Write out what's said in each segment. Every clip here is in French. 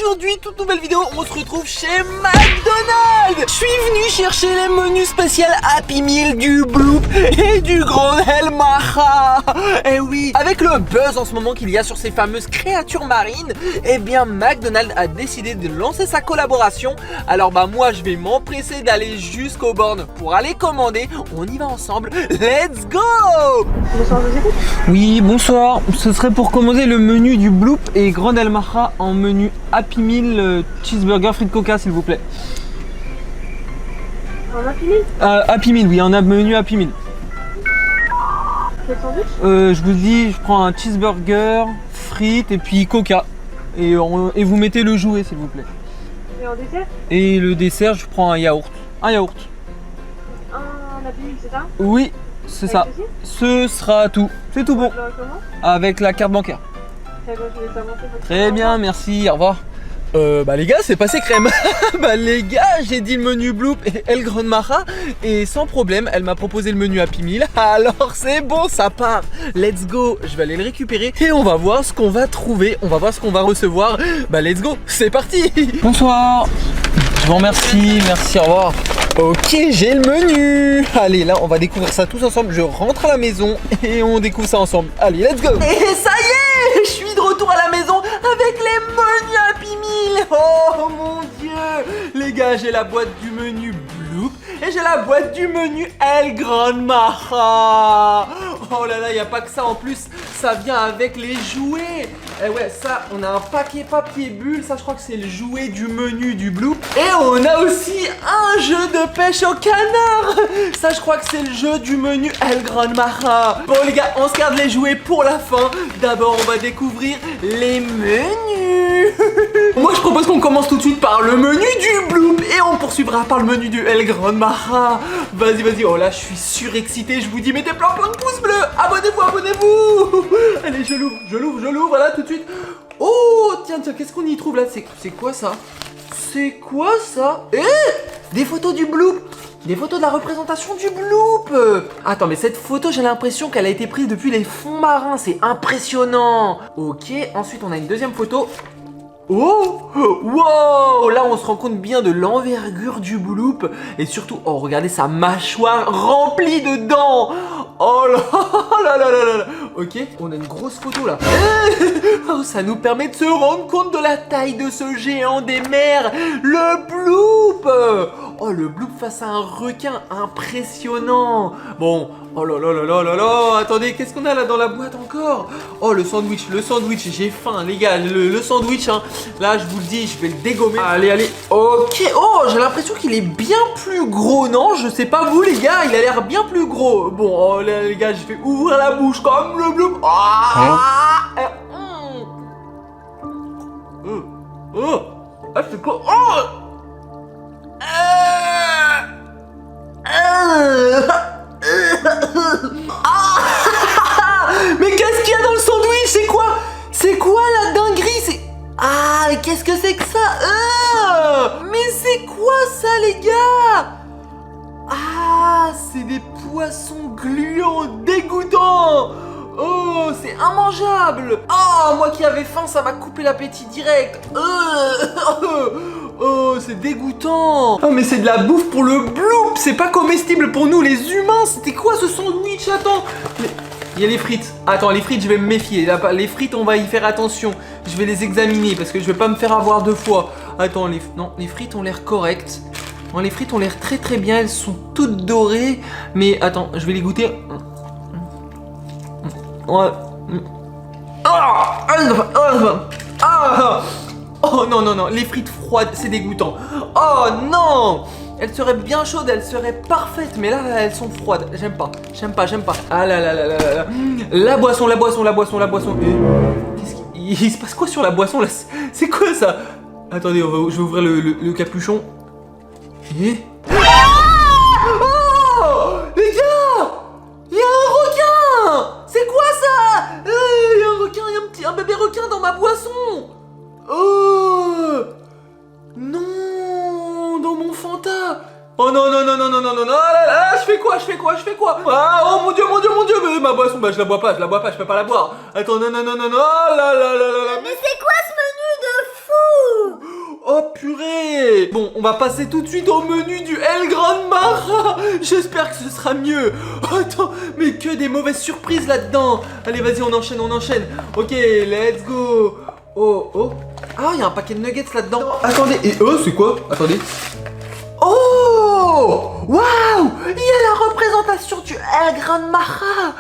aujourd'hui, toute nouvelle vidéo, on se retrouve chez McDonald's. Je suis venu chercher les menus spéciaux Happy Meal du Bloop et du Grand El Maja. Et oui, avec le buzz en ce moment qu'il y a sur ces fameuses créatures marines, eh bien McDonald's a décidé de lancer sa collaboration. Alors moi je vais m'empresser d'aller jusqu'aux bornes pour aller commander. On y va ensemble, let's go! Bonsoir, je vous écoute. Oui, bonsoir. Ce serait pour commander le menu du Bloop et Grand El Maja en menu Happy Meal, cheeseburger, frites coca, s'il vous plaît. Un Happy Meal? Happy Meal, oui, on a menu Happy Meal. Quel sandwich? Je vous dis, je prends un cheeseburger, frites et puis coca. Et vous mettez le jouet, s'il vous plaît. Et en dessert? Et le dessert, je prends un yaourt. Un yaourt. Un Happy Meal, c'est ça? Oui, c'est ça. Avec ceci? Ce sera tout. C'est tout bon. Comment? Avec la carte bancaire. Très bien, je vais t'avancer. Très bien, merci, au revoir. Les gars, c'est passé crème. Les gars, j'ai dit le menu Bloop et El Grand Maja et sans problème, elle m'a proposé le menu Happy Meal. Alors c'est bon, ça part. Let's go. Je vais aller le récupérer et on va voir ce qu'on va trouver. On va voir ce qu'on va recevoir. Let's go, c'est parti. Bonsoir. Je vous remercie, merci, au revoir. Ok, j'ai le menu. Allez, là, on va découvrir ça tous ensemble. Je rentre à la maison et on découvre ça ensemble. Allez, let's go. Et ça y est, je suis de retour à la maison avec les menus Happy Meal. Oh mon Dieu. Les gars, j'ai la boîte du menu Bloop et j'ai la boîte du menu El Grand Maja. Oh là là, il n'y a pas que ça en plus. Ça vient avec les jouets. Et ouais, ça, on a un paquet papier bulle. Ça, je crois que c'est le jouet du menu du Bloop. Et on a aussi un jeu de pêche au canard. Ça, je crois que c'est le jeu du menu El Grand Maja. Bon, les gars, on se garde les jouets pour la fin. D'abord, on va découvrir les menus. Moi, je propose qu'on commence tout de suite par le menu du Bloop. Et on poursuivra par le menu du El Grand Maja. Vas-y, vas-y. Oh là, je suis surexcité. Je vous dis, mettez plein de pouces bleus. Abonnez-vous, abonnez-vous. Allez, je l'ouvre, voilà, tout de suite. Oh, tiens, qu'est-ce qu'on y trouve là? C'est quoi ça? C'est quoi ça? Des photos du Bloop. Des photos de la représentation du Bloop. Attends, mais cette photo, j'ai l'impression qu'elle a été prise depuis les fonds marins. C'est impressionnant. Ok, ensuite, on a une deuxième photo. Oh, wow, là on se rend compte bien de l'envergure du Bloop. Et surtout, oh regardez sa mâchoire remplie de dents. Oh là là là là là. Ok, on a une grosse photo là. Oh, ça nous permet de se rendre compte de la taille de ce géant des mers, le Bloop. Oh, le Bloop face à un requin, impressionnant. Bon, oh là là là là là là. Attendez, qu'est-ce qu'on a là dans la boîte encore? Oh, le sandwich, j'ai faim les gars, le sandwich hein. Là je vous le dis, je vais le dégommer. Allez, allez, ok. Oh, j'ai l'impression qu'il est bien plus gros, non? Je sais pas vous les gars, il a l'air bien plus gros. Bon, oh là les gars, je vais ouvrir la bouche comme le Bloop. C'est quoi? Mais qu'est-ce qu'il y a dans le sandwich? C'est quoi? C'est quoi la dinguerie? Mais qu'est-ce que c'est que ça? Mais c'est quoi ça les gars? C'est des poissons gluants dégoûtants. Oh, c'est immangeable. Oh, moi qui avais faim, ça m'a coupé l'appétit direct. Oh, c'est dégoûtant. Oh, mais c'est de la bouffe pour le Bloop. C'est pas comestible pour nous les humains. C'était quoi ce sandwich? Attends. Il y a les frites. Attends, les frites, je vais me méfier. Les frites, on va y faire attention. Je vais les examiner parce que je vais pas me faire avoir deux fois. Attends, non, les frites ont l'air correctes. Non, les frites ont l'air très très bien. Elles sont toutes dorées. Mais attends, je vais les goûter. Ouais. Oh non, non, non, les frites froides, c'est dégoûtant. Oh non! Elles seraient bien chaudes, elles seraient parfaites, mais là, elles sont froides. J'aime pas. Ah là là là là là là. La boisson. Il se passe quoi sur la boisson là? C'est quoi ça? Attendez, je vais ouvrir le capuchon. Oh! Les gars! Il y a un requin! C'est quoi ça? Il y a un requin, il y a un bébé requin dans ma boisson! Oh! Non! Dans mon Fanta! Oh non, non, non, non, non, non, non, non, je fais quoi? Ah, oh mon dieu, mais ma boisson, je la bois pas, je peux pas la boire. Attends, non, non, non, non, non, oh là là là là là. Mais c'est quoi ce menu de fou? Oh purée! Bon, on va passer tout de suite au menu du El Gran Mara. J'espère que ce sera mieux. Oh, attends, mais que des mauvaises surprises là-dedans. Allez, vas-y, on enchaîne, on enchaîne. Ok, let's go. Oh, oh. Ah, il y a un paquet de nuggets là-dedans. Attendez, et oh, c'est quoi? Attendez. Oh! Waouh! Il y a la représentation du El Gran Mara.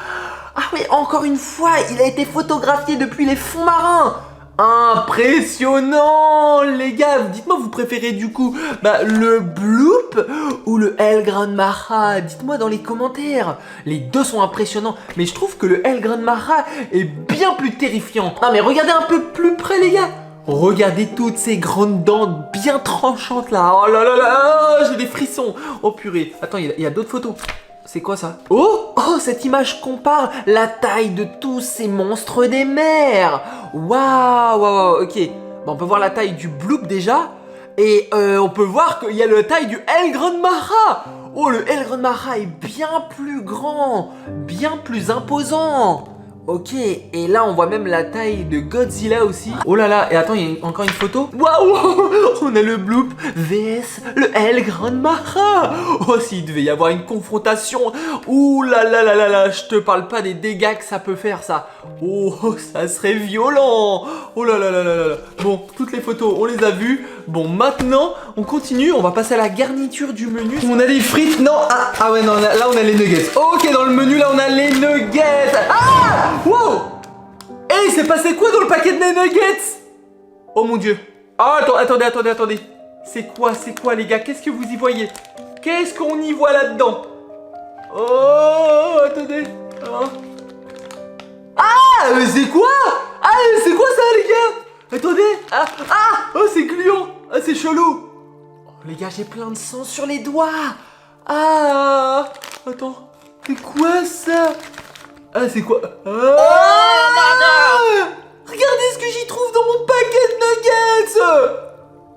Ah oui, encore une fois, il a été photographié depuis les fonds marins. Impressionnant les gars, dites-moi vous préférez du coup le bloop ou le El Gran Mara? Dites-moi dans les commentaires. Les deux sont impressionnants, mais je trouve que le El Gran Mara est bien plus terrifiant. Non mais regardez un peu plus près les gars. Regardez toutes ces grandes dents bien tranchantes là. Oh là là là, j'ai des frissons. Oh purée, attends, il y a d'autres photos. C'est quoi ça? Oh, cette image compare la taille de tous ces monstres des mers. Waouh, ok. Bon, on peut voir la taille du bloop déjà. Et on peut voir qu'il y a la taille du El Gran Mara. Oh, le El Gran Mara est bien plus grand, bien plus imposant. Ok, et là on voit même la taille de Godzilla aussi. Oh là là, et attends, il y a encore une photo. Waouh, on a le bloop vs le El Gran Mara. Oh, s'il devait y avoir une confrontation. Ouh là là là là là, je te parle pas des dégâts que ça peut faire ça. Oh, ça serait violent. Oh là là là là là. Bon, toutes les photos, on les a vues. Bon, maintenant, on continue, on va passer à la garniture du menu. On a des frites, non. Ah ouais, non, là on a les nuggets. Ok, dans le menu, là on a les nuggets. Ah! Wow! Hey, c'est passé quoi dans le paquet de nuggets? Oh mon dieu. Ah, attendez. C'est quoi les gars? Qu'est-ce que vous y voyez? Qu'est-ce qu'on y voit là-dedans? Oh, attendez. Ah, mais c'est quoi? Ah, c'est quoi ça les gars? Attendez. Oh, c'est gluant. Ah, c'est chelou. Oh, les gars, j'ai plein de sang sur les doigts. Ah, attends. C'est quoi ça? Ah, c'est quoi? Regardez ce que j'y trouve dans mon paquet de nuggets.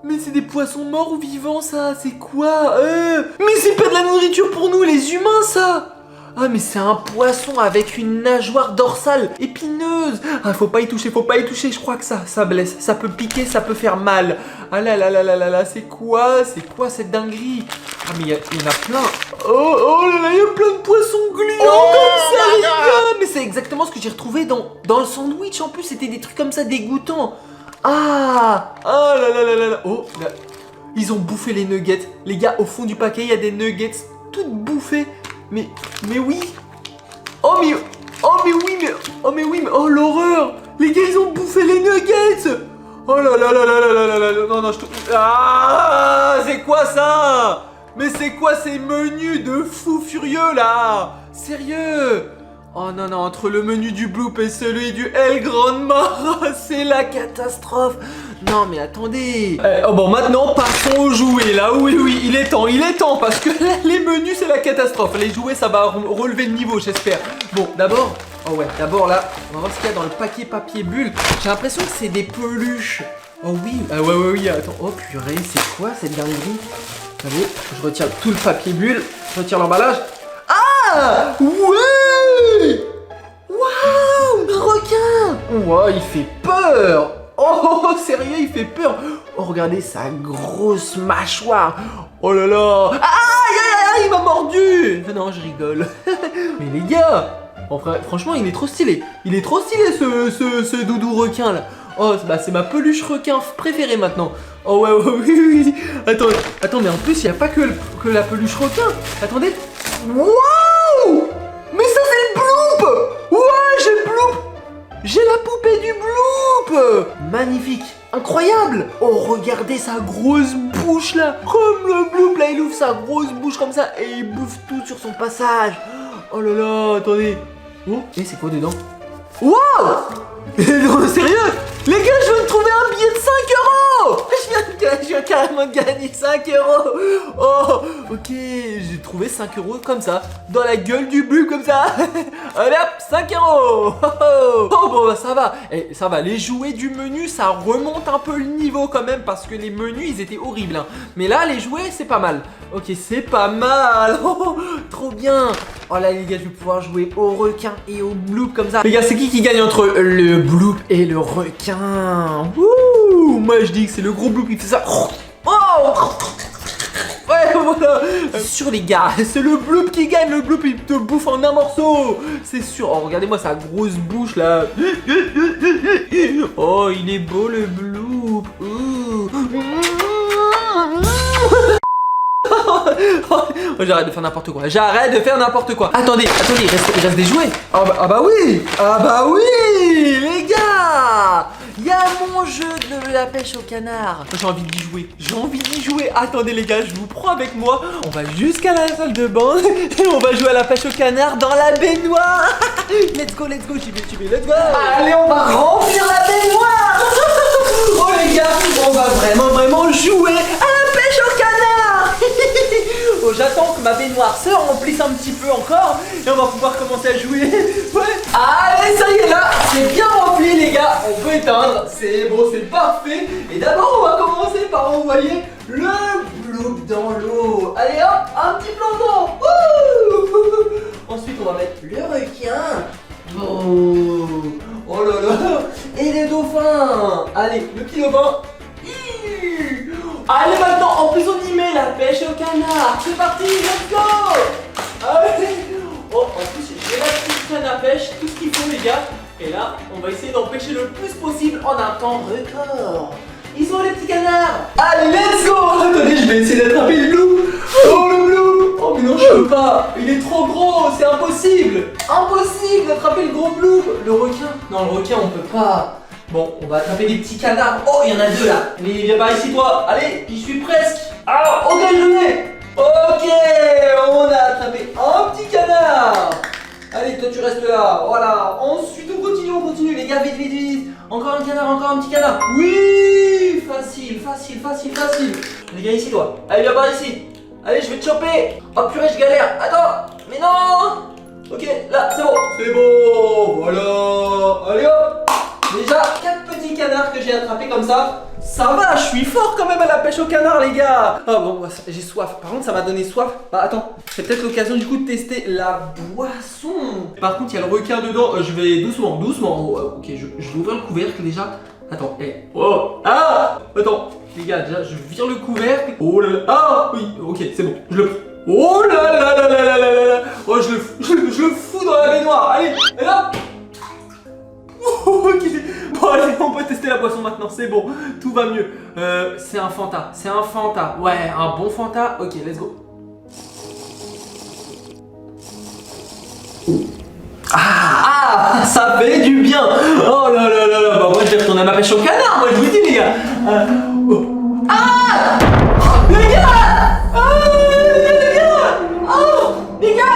Mais c'est des poissons morts ou vivants ça? C'est quoi? Mais c'est pas de la nourriture pour nous les humains ça. Ah mais c'est un poisson avec une nageoire dorsale épineuse. Ah faut pas y toucher, je crois que ça blesse. Ça peut piquer, ça peut faire mal. Ah là là là là là là, c'est quoi cette dinguerie? Ah mais il y en a plein. Oh là là, il y a plein de poissons gluants comme ça les gars. Mais c'est exactement ce que j'ai retrouvé dans le sandwich. En plus c'était des trucs comme ça dégoûtants. Ah là là là là là. Oh là. Ils ont bouffé les nuggets. Les gars, au fond du paquet, il y a des nuggets toutes bouffées. Mais oui. Oh mais oui, mais oh l'horreur. Les gars, ils ont bouffé les nuggets. Oh là là là là là là là là. Non, ah, c'est quoi ça? Mais c'est quoi ces menus de fous furieux là? Sérieux? Oh non, entre le menu du bloop et celui du El Gran Mara, c'est la catastrophe. Non mais attendez. Bon, maintenant passons aux jouets là. Oui, il est temps parce que là, les menus c'est la catastrophe. Les jouets ça va relever le niveau, j'espère. Bon, d'abord là, on va voir ce qu'il y a dans le paquet papier bulle. J'ai l'impression que c'est des peluches. Oh oui, oui, attends. Oh purée, c'est quoi cette dinguerie? Allez, je retire tout le papier bulle, je retire l'emballage. Ah ouais. Waouh, un requin. Wow, il fait peur. Oh, sérieux, il fait peur. Oh, regardez sa grosse mâchoire. Oh là là. Aïe, il m'a mordu. Non, je rigole. Mais les gars, franchement, il est trop stylé. Il est trop stylé ce doudou requin là. Oh, c'est ma peluche requin préférée maintenant. Oh ouais, oui. Attends, mais en plus, il n'y a pas que la peluche requin. Attendez. Waouh. Mais ça, c'est le bloop. Ouais, j'ai le bloop. J'ai la poupée du bloop. Magnifique, incroyable. Oh, regardez sa grosse bouche là. Comme le bloop là, il ouvre sa grosse bouche comme ça et il bouffe tout sur son passage. Oh là là, attendez. Oh, et c'est quoi dedans? Waouh. Sérieux? Les gars, je viens de trouver un billet de 5 €. Je viens carrément de gagner 5 €. Oh, ok, j'ai trouvé 5 € comme ça, dans la gueule du but comme ça. Allez hop, 5 €. Oh, bon, bah ça va. Ça va, les jouets du menu, ça remonte un peu le niveau quand même, parce que les menus, ils étaient horribles. Hein. Mais là, les jouets, c'est pas mal. Ok, c'est pas mal. Oh, trop bien. Oh là, les gars, je vais pouvoir jouer au requin et au bloop comme ça. Les gars, c'est qui gagne entre le bloop et le requin? Wouh! Moi je dis que c'est le gros Bloop qui fait ça. Oh ouais, voilà. C'est sûr les gars, c'est le Bloop qui gagne. Le Bloop il te bouffe en un morceau. C'est sûr. Oh regardez-moi sa grosse bouche là. Oh il est beau le Bloop. Oh, j'arrête de faire n'importe quoi. J'arrête de faire n'importe quoi. Attendez, il reste des jouets. Ah bah oui, les gars. Il y a mon jeu de la pêche au canard. J'ai envie d'y jouer. Attendez les gars, je vous prends avec moi. On va jusqu'à la salle de bain et on va jouer à la pêche au canard dans la baignoire. Let's go, j'y vais, let's go. Allez, on va remplir la baignoire. Oh les gars, on va vraiment jouer à la pêche au canard. Oh, j'attends que ma baignoire se remplisse un petit peu encore et on va pouvoir commencer à jouer. Ouais. Allez, ça y est là, c'est bien rempli les gars. On peut éteindre, c'est bon, c'est parfait. Et d'abord, on va commencer par envoyer le Bloop dans l'eau. Allez hop, un petit plongeon. Ensuite, on va mettre le requin. Oh là là. Et les dauphins. Allez, le petit dauphin. Allez maintenant, en plus on y met la pêche au canard. C'est parti, let's go. Allez. Oh, en plus j'ai la petite canne à pêche, tout ce qu'il faut les gars. Et là, on va essayer d'en pêcher le plus possible en un temps record. Ils sont où les petits canards? Allez, let's go. Attendez, je vais essayer d'attraper le Bloop. Oh le Bloop. Oh mais non, je peux pas. Il est trop gros, c'est impossible. Impossible d'attraper le gros Bloop. Le requin? Non, le requin on peut pas. Bon, on va attraper des petits canards. Oh, il y en a deux là. Allez, viens par ici toi. Allez, j'y suis presque. Alors, au déjeuner. Ok, on a attrapé un petit canard. Allez, toi tu restes là. Voilà. Ensuite, on continue. Les gars, vite. Encore un canard, encore un petit canard. Oui, facile. Les gars, ici toi. Allez, viens par ici. Allez, je vais te choper. Oh purée, je galère. Attends, mais non. Ok, là, c'est bon. Voilà. Allez hop. Déjà 4 petits canards que j'ai attrapés comme ça. Ça va, je suis fort quand même à la pêche au canard les gars. Oh bon, j'ai soif. Par contre ça m'a donné soif. Bah attends, c'est peut-être l'occasion du coup de tester la boisson. Par contre il y a le requin dedans. Je vais doucement. Oh, ok, je vais ouvrir le couvercle déjà. Attends, oh. Ah. Attends, les gars, déjà je vire le couvercle. Oh là là. Ah oui, ok, c'est bon, je le prends. Oh là là. Oh je le fous dans la baignoire. Allez, et là. Ok, bon allez, on peut tester la boisson maintenant, c'est bon, tout va mieux. C'est un Fanta, ouais, un bon Fanta, ok, let's go. Ah, ça fait du bien. Oh là là, bah moi je vais retourner à ma pêche au canard, moi je vous dis les gars. Ah, les gars. Oh, dégage.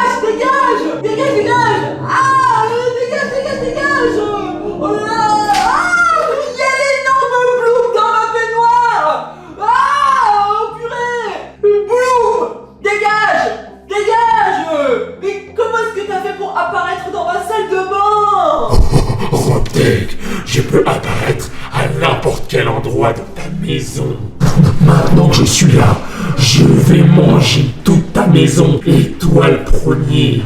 Ah, dégage. Oh là là. Ah, il y a l'énorme Bloop dans ma baignoire. Ah, oh purée. Bloop, dégage. Mais comment est-ce que t'as fait pour apparaître dans ma salle de bain? Rodeg, je peux apparaître à n'importe quel endroit de ta maison. Maintenant que je suis là, je vais manger toute ta maison et toi le premier.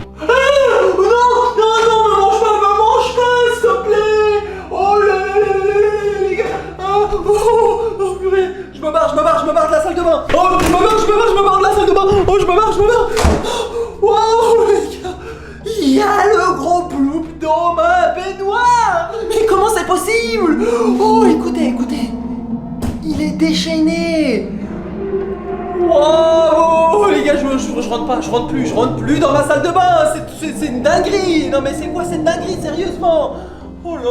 Je me barre de la salle de bain. Oh, je me barre de la salle de bain. Oh, je me barre. Wow, les gars. Il y a le gros Bloop dans ma baignoire. Mais comment c'est possible? Oh, écoutez. Il est déchaîné. Wow, les gars, je rentre plus dans ma salle de bain. C'est une dinguerie. Non mais c'est quoi cette dinguerie, sérieusement? Oh là.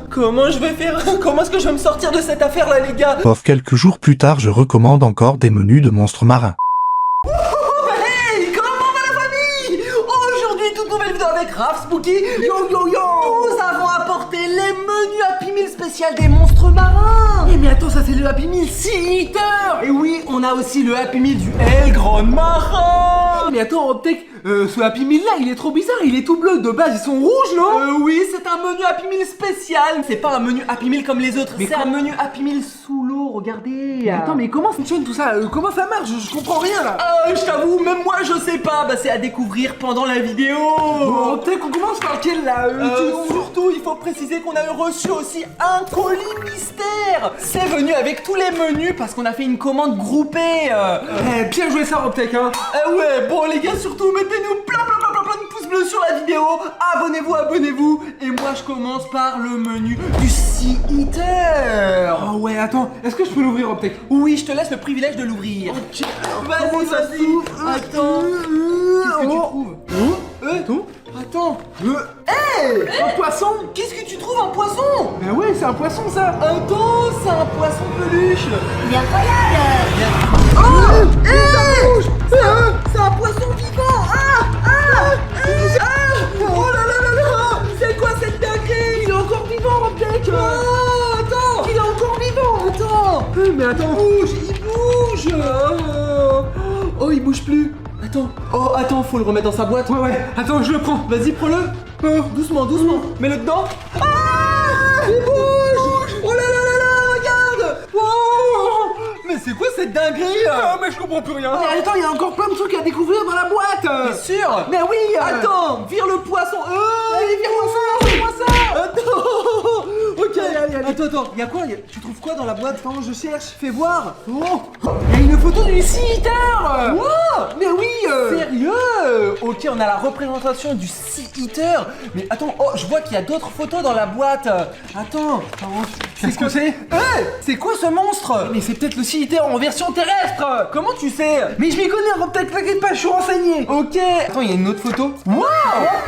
Comment je vais faire? Comment est-ce que je vais me sortir de cette affaire là les gars? Sauf quelques jours plus tard, je recommande encore des menus de monstres marins. Hey, comment va la famille? Aujourd'hui, toute nouvelle vidéo avec Raph Spooky. Yo. Nous avons apporté les menus Happy Meal spécial des monstres marins. Et mais attends, ça c'est le Happy Meal Sea Eater. Et oui, on a aussi le Happy Meal du El Grand Marin. Mais attends, Optech, ce Happy Meal là, il est trop bizarre, il est tout bleu. De base, ils sont rouges, non? Oui, c'est un menu Happy Meal spécial. C'est pas un menu Happy Meal comme les autres. C'est un menu Happy Meal sous l'eau, regardez. Mais attends, mais comment fonctionne tout ça? Comment ça marche? Je comprends rien là. Je t'avoue, même moi je sais pas. Bah c'est à découvrir pendant la vidéo. Bon, Optech, on commence par quel là? Surtout, il faut préciser qu'on a reçu aussi un colis mystère. C'est venu avec tous les menus parce qu'on a fait une commande groupée. Bien joué ça, Optech, hein. Ouais, bon les gars, surtout mettez-nous plein de pouces bleus sur la vidéo. Abonnez-vous. Et moi je commence par le menu du Sea Eater. Oh ouais, attends, est-ce que je peux l'ouvrir, Optech? Oui, je te laisse le privilège de l'ouvrir. Ok, Vas-y. Attends. Qu'est-ce que tu trouves? Tout? Attends. Un poisson? Qu'est-ce que tu trouves, un poisson? Bah ouais, c'est un poisson ça. Attends, c'est un poisson peluche. C'est incroyable. C'est un poisson vivant. Oh là. C'est quoi cette dinguerie? Il est encore vivant, Optech. Attends. Il est encore vivant. Attends. Mais attends. Il bouge. Oh, il bouge plus. Attends, faut le remettre dans sa boîte. Ouais, attends, je le prends. Vas-y, prends-le. Doucement. Mets-le dedans. Il bouge. Oh là, regarde. Oh. Mais c'est quoi cette dinguerie? Mais je comprends plus rien. Mais attends, il y a encore plein de trucs à découvrir dans la boîte. T'es sûr? Mais oui. Attends, vire le poisson. Allez, vire-moi ça. Attends. Ok. Allez. Attends, y a quoi? Tu trouves quoi dans la boîte? Attends, je cherche. Fais voir. Il y a une photo du Sea Eater. Quoi? Mais oui. Sérieux? Ok, on a la représentation du Sea Eater. Mais attends, je vois qu'il y a d'autres photos dans la boîte. Attends. Qu'est-ce que c'est? C'est quoi ce monstre? Mais c'est peut-être le Sea Eater en version terrestre. Comment tu sais? Mais je m'y connais, peut-être, t'inquiète pas, je suis renseigné. Ok. Attends, il y a une autre photo. Waouh!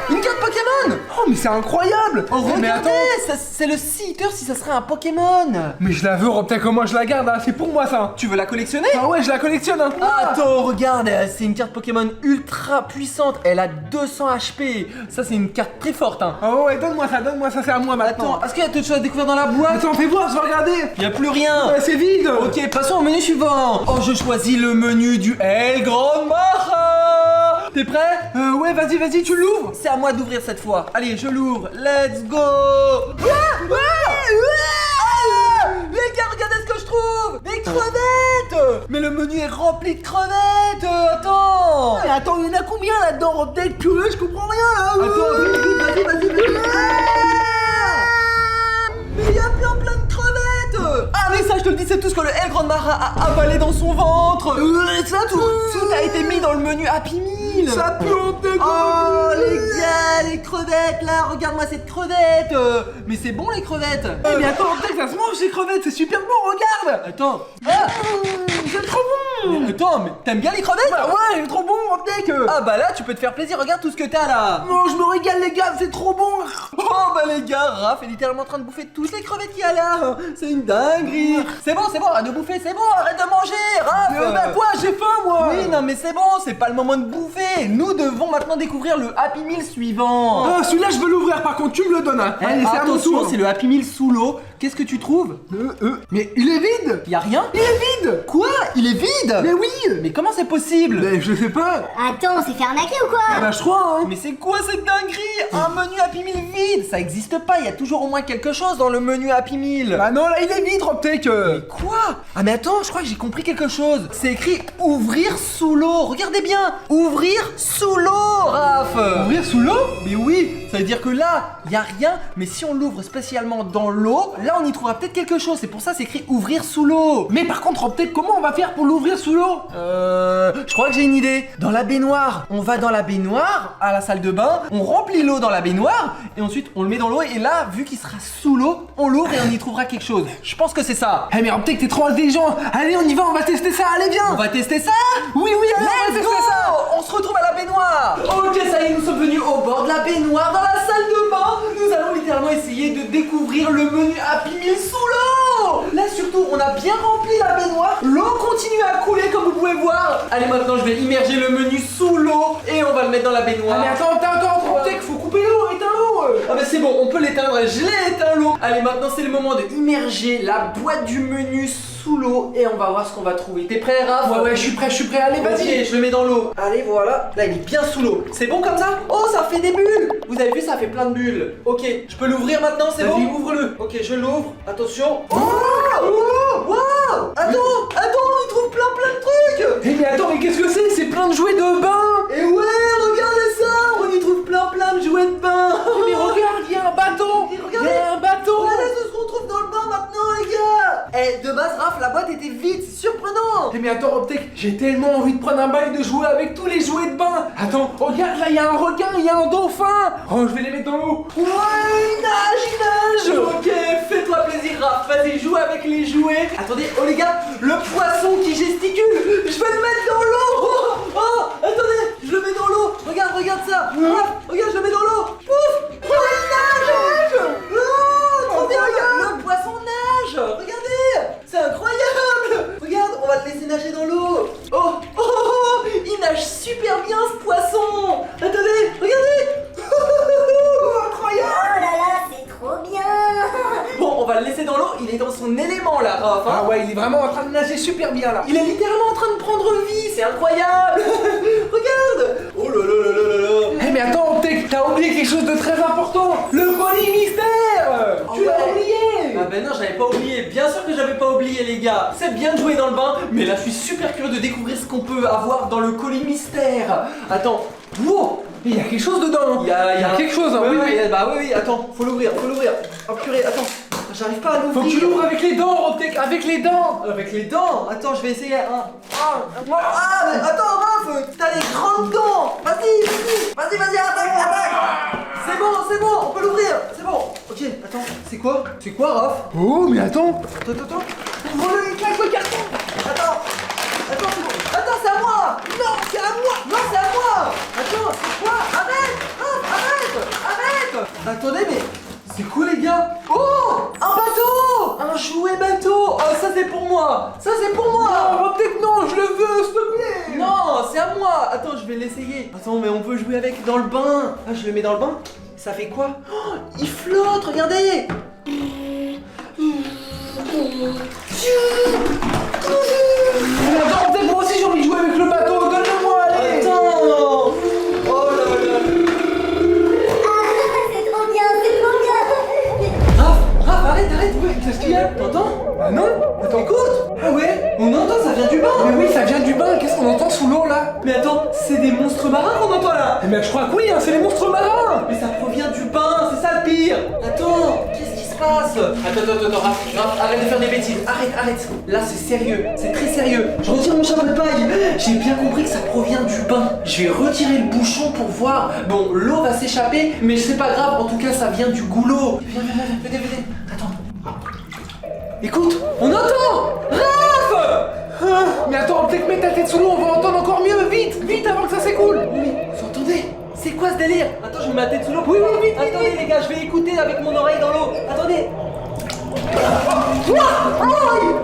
Une carte Pokémon! Oh, mais c'est incroyable. Regardez, attends. c'est le Sea Eater si ça serait un Pokémon. Mais je la veux, peut-être que moi je la garde, hein. C'est pour moi ça. Tu veux la collectionner? Ah ouais, je la collectionne, hein. Attends, regarde, c'est une carte Pokémon ultra puissante. Elle a 200 HP. Ça, c'est une carte très forte, hein. Oh ouais, donne-moi ça, c'est à moi maintenant. Attends, est-ce qu'il y a d'autres choses à découvrir dans la boîte? Attends, fais voir, je vais regarder. Y a plus rien. Ouais, c'est vide. Ok, passons au menu suivant. Oh, je choisis le menu du El Grand Maha. T'es prêt? Ouais, vas-y, tu l'ouvres. C'est à moi d'ouvrir cette fois. Allez, je l'ouvre. Let's go. Les gars, regardez ce que je trouve. Des crevettes. Mais le menu est rempli de crevettes. Attends. Mais attends, il y en a combien là-dedans, Optech? Je comprends rien là. Attends, vas-y. Mais il y a plein de crevettes. Ah mais ça je te le dis, c'est tout ce que le El Grand Maha a avalé dans son ventre. Ça tout a été mis dans le menu Happy Meal. Ça pue, Optech. Oh les gars, les crevettes là, regarde-moi cette crevette. Mais c'est bon les crevettes. Mais attends, Optech, ça se mange ces crevettes, c'est super bon, regarde. Attends. C'est trop bon. Mais attends, mais t'aimes bien les crevettes? Bah ouais, il est trop bon, Optech. Ah bah là tu peux te faire plaisir, regarde tout ce que t'as là. Non, je me régale les gars, c'est trop bon. Oh bah les gars, Raph est littéralement en train de bouffer toutes les crevettes qu'il y a là. C'est une dinguerie. C'est bon, arrête de bouffer, c'est bon, arrête de manger, Raph. Bah quoi, j'ai faim moi. Oui, non mais c'est bon, c'est pas le moment de bouffer. Nous devons maintenant découvrir le Happy Meal suivant. Ah, celui-là je veux l'ouvrir, par contre tu me le donnes, hein. Allez, c'est à mon Attention, tour. c'est le Happy Meal sous l'eau. Qu'est-ce que tu trouves? Mais il est vide. Y a rien? Il est vide. Quoi? Il est vide? Mais oui. Mais comment c'est possible? Mais je sais pas. Attends, on s'est fait arnaquer ou quoi? Ah bah je crois, hein. Mais c'est quoi cette dinguerie? Un menu Happy Meal vide? Ça existe pas, il y a toujours au moins quelque chose dans le menu Happy Meal. Bah non, là il est vide, Optech. Quoi? Ah mais attends, je crois que j'ai compris quelque chose. C'est écrit ouvrir sous l'eau. Regardez bien. Ouvrir sous l'eau, Raph. Ouvrir sous l'eau? Mais oui, ça veut dire que là, il y a rien, mais si on l'ouvre spécialement dans l'eau, là on y trouvera peut-être quelque chose. C'est pour ça c'est écrit ouvrir sous l'eau. Mais par contre, Optech, comment on va faire pour l'ouvrir sous l'eau? Je crois que j'ai une idée. Dans la baignoire, on va dans la baignoire, à la salle de bain, on remplit l'eau dans la baignoire, et ensuite on le met dans l'eau, et là, vu qu'il sera sous l'eau, on l'ouvre et on y trouvera quelque chose. Je pense que c'est ça. Eh mais Optech, t'es trop intelligent. Allez, on y va, on va tester ça, allez viens. On va tester ça? Oui, allez, on va Let's tester go! ça. On se retrouve à la baignoire. Ok, ça y est, nous sommes venus au bord de la baignoire, dans la salle de bain. Nous allons littéralement essayer de découvrir le menu Happy Meal sous l'eau. Là surtout, on a bien rempli la baignoire. L'eau continue à couler comme vous pouvez voir. Allez, maintenant je vais immerger le menu sous l'eau et on va le mettre dans la baignoire. Ah mais attends, Optech, faut couper l'eau, éteins l'eau. Ah bah c'est bon, on peut l'éteindre, je l'ai éteint l'eau. Allez, maintenant c'est le moment de immerger la boîte du menu sous sous l'eau et on va voir ce qu'on va trouver. T'es prêt, Raph? Ouais, je suis prêt, allez, vas-y. Ok, je le mets dans l'eau. Allez, voilà. Là, il est bien sous l'eau. C'est bon comme ça? Oh, ça fait des bulles. Vous avez vu, ça fait plein de bulles. Ok, je peux l'ouvrir maintenant, c'est bon? Vas-y, ouvre-le. Ok, je l'ouvre. Attention. Oh, wow. Attends, on y trouve plein de trucs. Eh mais attends, mais qu'est-ce que c'est? C'est plein de jouets de bain. Et ouais, regardez ça. On y trouve plein de jouets de bain. Mais regarde, il y a un bateau. Et Il regardez. y a un bateau. Regardez ce qu'on trouve dans le bain maintenant, les gars. Eh, de base, Raph, la boîte était vide, c'est surprenant. Eh mais attends, Optek, j'ai tellement envie de prendre un bain et de jouer avec tous les jouets de bain. Attends, regarde, là, il y a un requin, il y a un dauphin. Oh, je vais les mettre dans l'eau. Ouais, il nage. Ok, fais-toi plaisir, Raph. Vas-y, joue avec les jouets. Attendez, oh les gars, le poisson qui gesticule. Je vais le mettre dans l'eau. Oh, attendez, je le mets dans l'eau. Regarde ça. Raph, regarde, je le mets dans l'eau. Pouf. Oh, il nage. Oh, trop bien, regarde. Le poisson nage. Regardez, c'est incroyable. Regarde, on va te laisser nager dans l'eau. Oh, il nage super bien ce poisson. Attendez, regardez. Incroyable. Oh là là, c'est trop bien. Bon, on va le laisser dans l'eau, il est dans son élément là, Raph, hein. Ah ouais, il est vraiment en train de nager super bien là. Il est littéralement en train de prendre vie, c'est incroyable. Regarde. Oh là là là là là là. Eh mais attends, Optek, t'as oublié quelque chose de très important. Le colis mystère. Oh Tu l'as ouais. oublié. Ah ben non, j'avais pas oublié, bien sûr que j'avais pas oublié les gars. C'est bien de jouer dans le bain, mais là je suis super curieux de découvrir ce qu'on peut avoir dans le colis mystère. Attends, wow. Il y a quelque chose dedans. Il y a quelque chose, hein. Oui, Oui. bah oui, attends, faut l'ouvrir. Oh purée, attends, j'arrive pas à l'ouvrir. Faut que tu l'ouvres avec les dents, Optek, avec les dents. Avec les dents. Attends, je vais essayer. Mais attends, Raph, t'as les grandes dents. Vas-y, attaque. C'est bon, on peut l'ouvrir. C'est bon. Ok, attends, c'est quoi, Raph? Oh, mais attends. Attends. Ouvre-le, il claque le carton. Attends, c'est bon. Attends, c'est à moi. Non, c'est à moi. Attends, c'est quoi? Arrête. Attendez, mais c'est quoi les gars? Oh, un bateau. Un jouet bateau. Oh, ça c'est pour moi. Non, Optek, non, je le veux, s'il te plaît. Non, c'est à moi. Attends, je vais l'essayer. Attends, mais on peut jouer avec dans le bain. Ah, je le mets dans le bain. Ça fait quoi? Oh, il flotte, regardez. Mais attends, Optek, moi aussi j'ai envie de jouer avec le bateau. Donne-le-moi, allez. Attends. Oh là là. Ah, c'est trop bien. Raph, arrête. Qu'est-ce qu'il y a? T'entends? Bah non. Attends, Écoute. Ah ouais, on entend, ça vient du bain. Mais oui, ça vient du bain. Qu'est-ce qu'on entend sous l'eau là? Mais attends, c'est des monstres marins qu'on entend là. Eh ben je crois que oui, hein, c'est les monstres marins. Mais ça provient du bain, c'est ça le pire. Attends, qu'est-ce qui se passe? Attends, Raph, arrête de faire des bêtises. Arrête. Là, c'est sérieux, c'est très sérieux. Je retire mon chapeau de paille. J'ai bien compris que ça provient du bain. Je vais retirer le bouchon pour voir. Bon, l'eau va s'échapper, mais c'est pas grave. En tout cas, ça vient du goulot. Viens. Attends. Écoute, on entend. Raph! Mais attends, Optek, mets ta tête sous l'eau, on va entendre encore mieux. Vite avant que ça s'écoule. Oui, vous entendez? C'est quoi ce délire? Attends, je mets ma tête sous l'eau. Oui, vite. Attendez les gars, je vais écouter avec mon oreille dans l'eau. Attendez.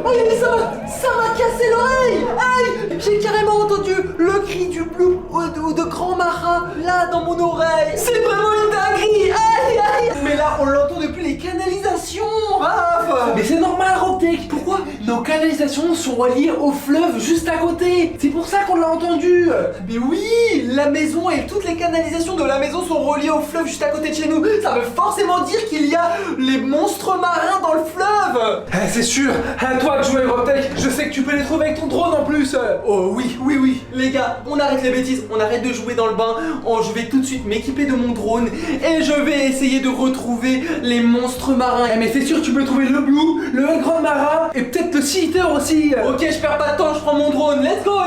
Aïe, ça m'a cassé l'oreille. Aïe, j'ai carrément entendu le cri du blue ou de grand marin là dans mon oreille. C'est vraiment une dinguerie. Aïe. Mais là, on l'entend depuis les canalisations, Raph. Mais c'est normal, Optek. Pourquoi? Nos canalisations sont reliées au fleuve juste à côté. C'est pour ça qu'on l'a entendu. Mais oui, la maison et toutes les canalisations de la maison sont reliées au fleuve juste à côté de chez nous. Ça veut forcément dire qu'il y a les monstres marins dans le fleuve. Ah, c'est sûr. À toi de jouer, Optek. Je sais que tu peux les trouver avec ton drone en plus. Oh oui. Les gars, on arrête les bêtises, on arrête de jouer dans le bain. Oh, je vais tout de suite m'équiper de mon drone et je vais essayer de retrouver les monstres marins. Eh, mais c'est sûr, tu peux trouver le blue, le grand marin et peut-être le sea eater aussi. Ok, je perds pas de temps, je prends mon drone. Let's go.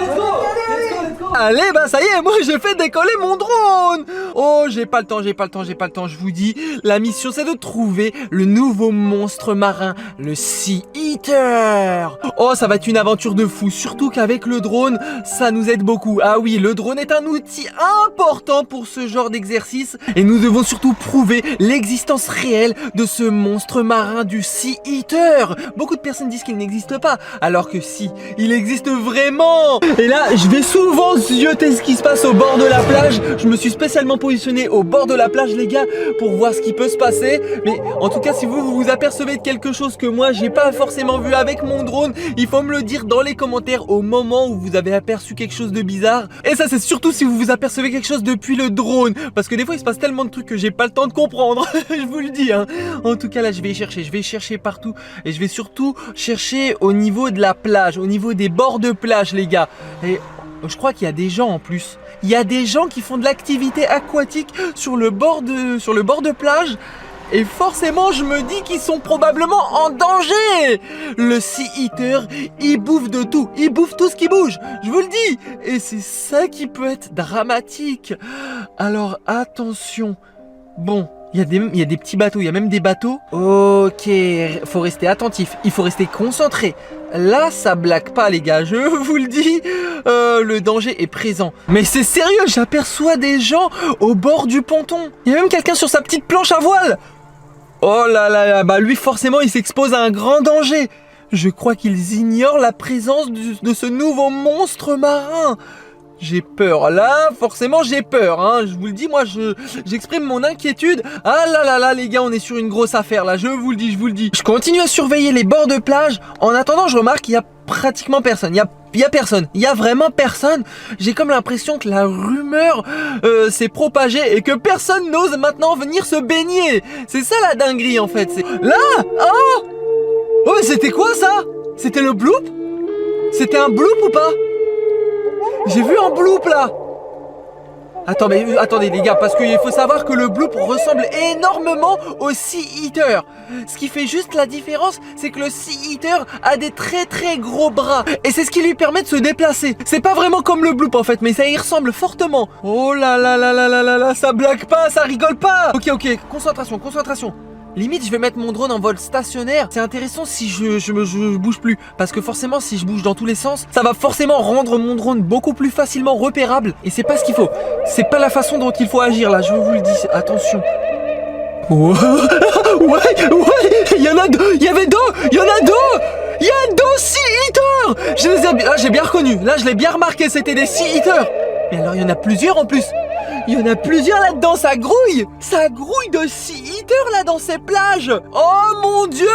Allez, bah ça y est, moi j'ai fait décoller mon drone. Oh, j'ai pas le temps, je vous dis. La mission c'est de trouver le nouveau monstre marin, le Sea Eater. Oh, ça va être une aventure de fou, surtout qu'avec le drone, ça nous aide beaucoup. Ah oui, le drone est un outil important pour ce genre d'exercice et nous devons surtout prouver l'existence réelle de ce monstre marin du Sea Eater. Beaucoup de personnes disent qu'il n'existe pas, alors que si, il existe vraiment. Et là, je vais souvent zioter ce qui se passe au bord de la plage. Je me suis spécialement positionné au bord de la plage, les gars, pour voir ce qui peut se passer. Mais en tout cas, si vous vous apercevez de quelque chose que moi j'ai pas forcément forcément vu avec mon drone. Il faut me le dire dans les commentaires au moment où vous avez aperçu quelque chose de bizarre. Et ça c'est surtout si vous vous apercevez quelque chose depuis le drone. Parce que des fois il se passe tellement de trucs que j'ai pas le temps de comprendre. Je vous le dis hein. En tout cas là je vais chercher partout. Et je vais surtout chercher au niveau de la plage, au niveau des bords de plage les gars. Et je crois qu'il y a des gens en plus. Il y a des gens qui font de l'activité aquatique sur le bord de plage. Et forcément, je me dis qu'ils sont probablement en danger. Le Sea Eater, il bouffe de tout. Il bouffe tout ce qui bouge. Je vous le dis. Et c'est ça qui peut être dramatique. Alors, attention. Bon, il y a des petits bateaux. Il y a même des bateaux. Ok, faut rester attentif. Il faut rester concentré. Là, ça blague pas, les gars. Je vous le dis. Le danger est présent. Mais c'est sérieux, j'aperçois des gens au bord du ponton. Il y a même quelqu'un sur sa petite planche à voile. Oh là là, bah lui forcément il s'expose à un grand danger. Je crois qu'ils ignorent la présence de ce nouveau monstre marin. J'ai peur, là forcément j'ai peur hein. Je vous le dis, moi j'exprime mon inquiétude. Ah là là là les gars, on est sur une grosse affaire là, je vous le dis. Je continue à surveiller les bords de plage. En attendant je remarque qu'il y a pratiquement personne. Il y a personne, il y a vraiment personne. J'ai comme l'impression que la rumeur s'est propagée et que personne n'ose maintenant venir se baigner. C'est ça la dinguerie en fait. Là, oh mais c'était quoi ça? C'était le bloop? C'était un bloop ou pas? J'ai vu un bloop là. Attendez les gars, parce qu'il faut savoir que le bloop ressemble énormément au Sea Eater. Ce qui fait juste la différence, c'est que le Sea Eater a des très très gros bras. Et c'est ce qui lui permet de se déplacer. C'est pas vraiment comme le bloop en fait, mais ça y ressemble fortement. Oh là là là là là là là, ça blague pas, ça rigole pas. Ok, concentration. Limite, je vais mettre mon drone en vol stationnaire. C'est intéressant si je bouge plus. Parce que forcément, si je bouge dans tous les sens, ça va forcément rendre mon drone beaucoup plus facilement repérable. Et c'est pas ce qu'il faut. C'est pas la façon dont il faut agir là, je vous le dis. Attention. Ouais, il y en a deux. Il y avait deux. Il y en a deux. Il y a deux Sea Eaters. Là, j'ai bien reconnu. Là, je l'ai bien remarqué. C'était des Sea Eaters. Mais alors, il y en a plusieurs en plus. Il y en a plusieurs là-dedans, ça grouille. Ça grouille de Sea Eaters là dans ces plages. Oh mon Dieu.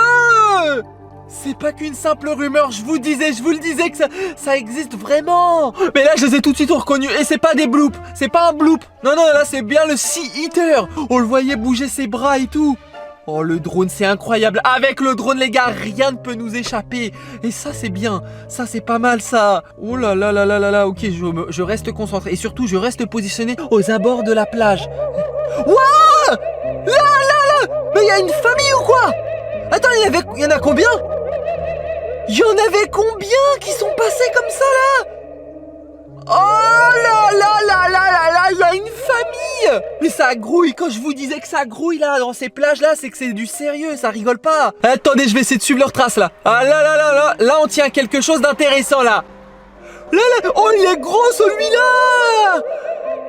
C'est pas qu'une simple rumeur, je vous le disais que ça existe vraiment. Mais là je les ai tout de suite reconnus. Et c'est pas des bloops, c'est pas un bloop. Non, là c'est bien le Sea Eater. On le voyait bouger ses bras et tout. Oh le drone c'est incroyable. Avec le drone les gars, rien ne peut nous échapper. Et ça c'est bien, ça c'est pas mal ça. Oh là là là là là là. Ok, je reste concentré. Et surtout je reste positionné aux abords de la plage. Wouah. Là. Mais il y a une famille ou quoi? Attends, il y en a combien? Il y en avait combien qui sont passés comme ça là? Oh là là là là là là, il y a une famille. Mais ça grouille, quand je vous disais que ça grouille là dans ces plages là, c'est que c'est du sérieux, ça rigole pas. Attendez, je vais essayer de suivre leurs traces là. Ah là, on tient quelque chose d'intéressant là. Là, oh il est gros celui-là.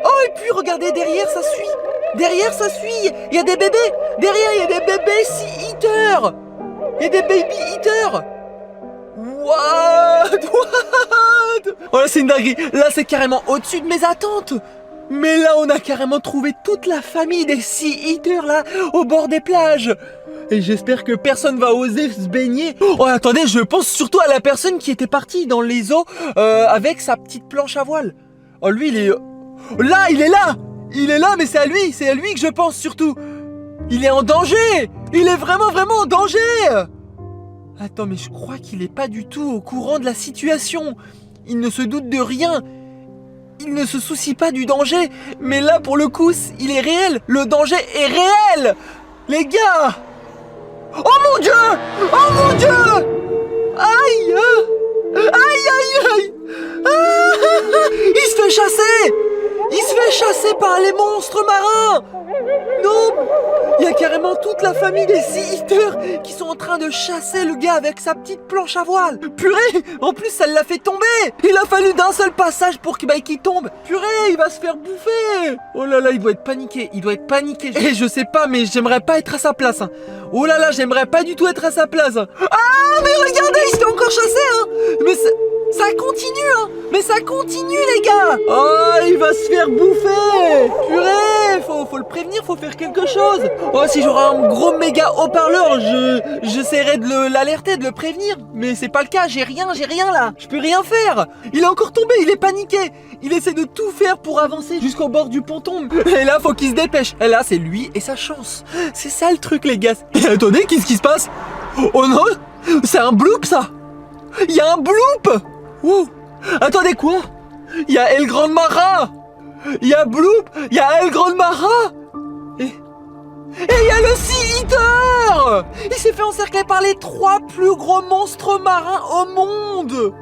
Oh et puis regardez, derrière ça suit, il y a des bébés. Derrière il y a des bébés Sea Eaters. Il y a des baby eaters. What? Oh là c'est une dinguerie. Là c'est carrément au-dessus de mes attentes. Mais là on a carrément trouvé toute la famille des Sea Eaters là au bord des plages. Et j'espère que personne va oser se baigner. Oh attendez, je pense surtout à la personne qui était partie dans les eaux avec sa petite planche à voile. Oh lui il est... Là il est là. Il est là mais c'est à lui que je pense surtout. Il est en danger. Il est vraiment en danger. Attends, mais je crois qu'il est pas du tout au courant de la situation. Il ne se doute de rien. Il ne se soucie pas du danger. Mais là, pour le coup, il est réel. Le danger est réel. Les gars. Oh mon Dieu. Oh mon Dieu. Aïe. Aïe. Ah, il se fait chasser. Il se fait chasser par les monstres marins. Non. Il y a carrément toute la famille des Sea Eaters qui sont en train de chasser le gars avec sa petite planche à voile. Purée, en plus ça l'a fait tomber. Il a fallu d'un seul passage pour qu'il tombe. Purée, il va se faire bouffer. Oh là là, il doit être paniqué. Et je sais pas, mais j'aimerais pas être à sa place. Oh là là, j'aimerais pas du tout être à sa place. Ah, mais regardez, il se fait encore chasser. Mais Ça continue, hein. Mais ça continue, les gars. Oh, il va se faire bouffer. Purée, faut le prévenir, faut faire quelque chose. Oh, si j'aurais un gros méga haut-parleur, j'essaierai de l'alerter, de le prévenir. Mais c'est pas le cas, j'ai rien là. Je peux rien faire. Il est encore tombé, il est paniqué. Il essaie de tout faire pour avancer jusqu'au bord du ponton. Et là, faut qu'il se dépêche. Et là, c'est lui et sa chance. C'est ça le truc, les gars. Et attendez, qu'est-ce qui se passe? Oh non, c'est un bloop, ça. Il y a un bloop. Wow. Attendez, quoi? Il y a El Grand Mara. Il y a bloop. Il y a El Grand Mara. Et il y a le Sea Eater. Il s'est fait encercler par les 3 plus gros monstres marins au monde.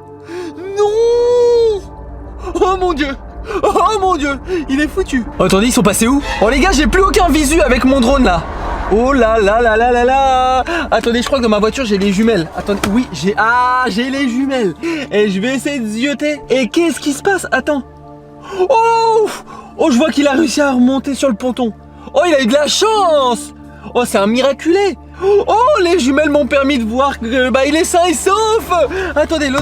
Non. Oh mon dieu. Oh mon dieu. Il est foutu. Oh, attendez, ils sont passés où? Oh les gars, j'ai plus aucun visu avec mon drone là. Oh là là là là là là. Attendez, je crois que dans ma voiture j'ai les jumelles. Attendez, oui, j'ai les jumelles. Et je vais essayer de zioter. Et qu'est-ce qui se passe? Attends. Oh, je vois qu'il a réussi à remonter sur le ponton. Oh, il a eu de la chance. Oh, c'est un miraculé. Oh, les jumelles m'ont permis de voir que il est sain et sauf. Attendez, le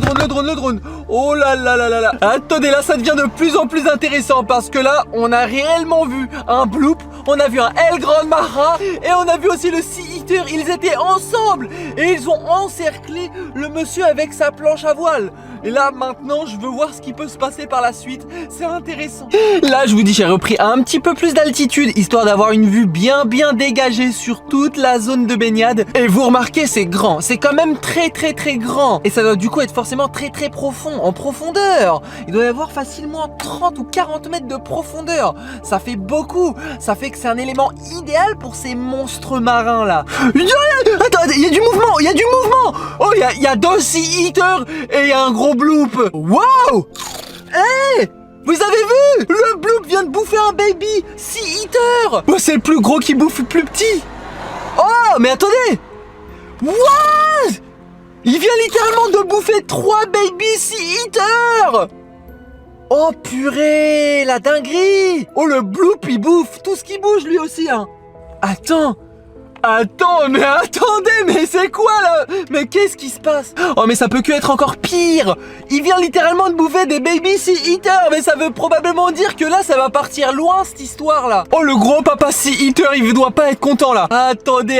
drone. Oh là là là là là. Attendez, là ça devient de plus en plus intéressant parce que là, on a réellement vu un bloop, on a vu un El Grand Mara et on a vu aussi le Sea Eater. Ils étaient ensemble et ils ont encerclé le monsieur avec sa planche à voile. Et là, maintenant, je veux voir ce qui peut se passer par la suite. C'est intéressant. Là, je vous dis, j'ai repris un petit peu plus d'altitude, histoire d'avoir une vue bien dégagée sur toute la zone de baignade. Et vous remarquez, c'est grand. C'est quand même très grand. Et ça doit du coup être forcément très profond, en profondeur. Il doit y avoir facilement 30 ou 40 mètres de profondeur. Ça fait beaucoup. Ça fait que c'est un élément idéal pour ces monstres marins, là. Attends, il y a du mouvement. Oh, il y a 2 Sea Eaters et il y a un gros bloop. Wow. Hey, vous avez vu? Le bloop vient de bouffer un baby Sea Eater. Oh, c'est le plus gros qui bouffe le plus petit. Oh, mais attendez. What? Il vient littéralement de bouffer 3 baby Sea Eaters. Oh purée, la dinguerie. Oh, le bloop, il bouffe tout ce qui bouge lui aussi, hein. Attends, mais attendez, mais c'est quoi là? Mais qu'est-ce qui se passe? Oh, mais ça peut que être encore pire. Il vient littéralement de bouffer des baby Sea Eaters. Mais ça veut probablement dire que là, ça va partir loin cette histoire là. Oh, le gros papa Sea Eater, il doit pas être content là. Attendez.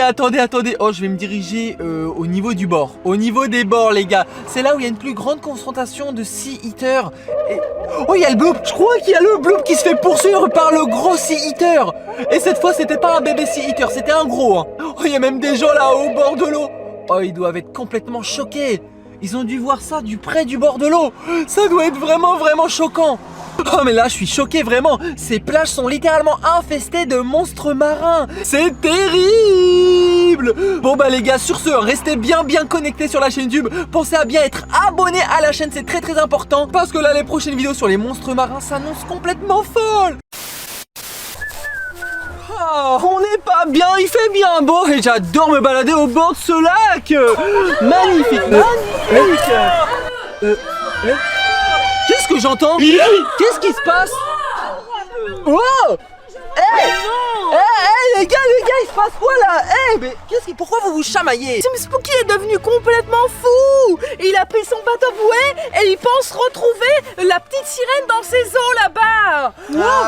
Oh, je vais me diriger au niveau du bord. Au niveau des bords, les gars. C'est là où il y a une plus grande confrontation de Sea Eaters. Et... oh, il y a le bloop. Je crois qu'il y a le bloop qui se fait poursuivre par le gros Sea Eater. Et cette fois, c'était pas un bébé Sea Eater, c'était un gros, hein. Oh, il y a même des gens là au bord de l'eau. Oh, ils doivent être complètement choqués. Ils ont dû voir ça du près du bord de l'eau. Ça doit être vraiment choquant. Oh, mais là, je suis choqué vraiment. Ces plages sont littéralement infestées de monstres marins. C'est terrible. Bon bah les gars, sur ce, restez bien connectés sur la chaîne YouTube. Pensez à bien être abonné à la chaîne, c'est très important. Parce que là, les prochaines vidéos sur les monstres marins s'annoncent complètement folles. On n'est pas bien, il fait bien beau et j'adore me balader au bord de ce lac. Magnifique. Qu'est-ce que j'entends? Qu'est-ce qui se passe? Oh, les gars, il se passe quoi là? Mais pourquoi vous vous chamaillez? Sim Spooky est devenu complètement fou. Il a pris son bateau bouée et il pense retrouver la petite sirène dans ses eaux là-bas.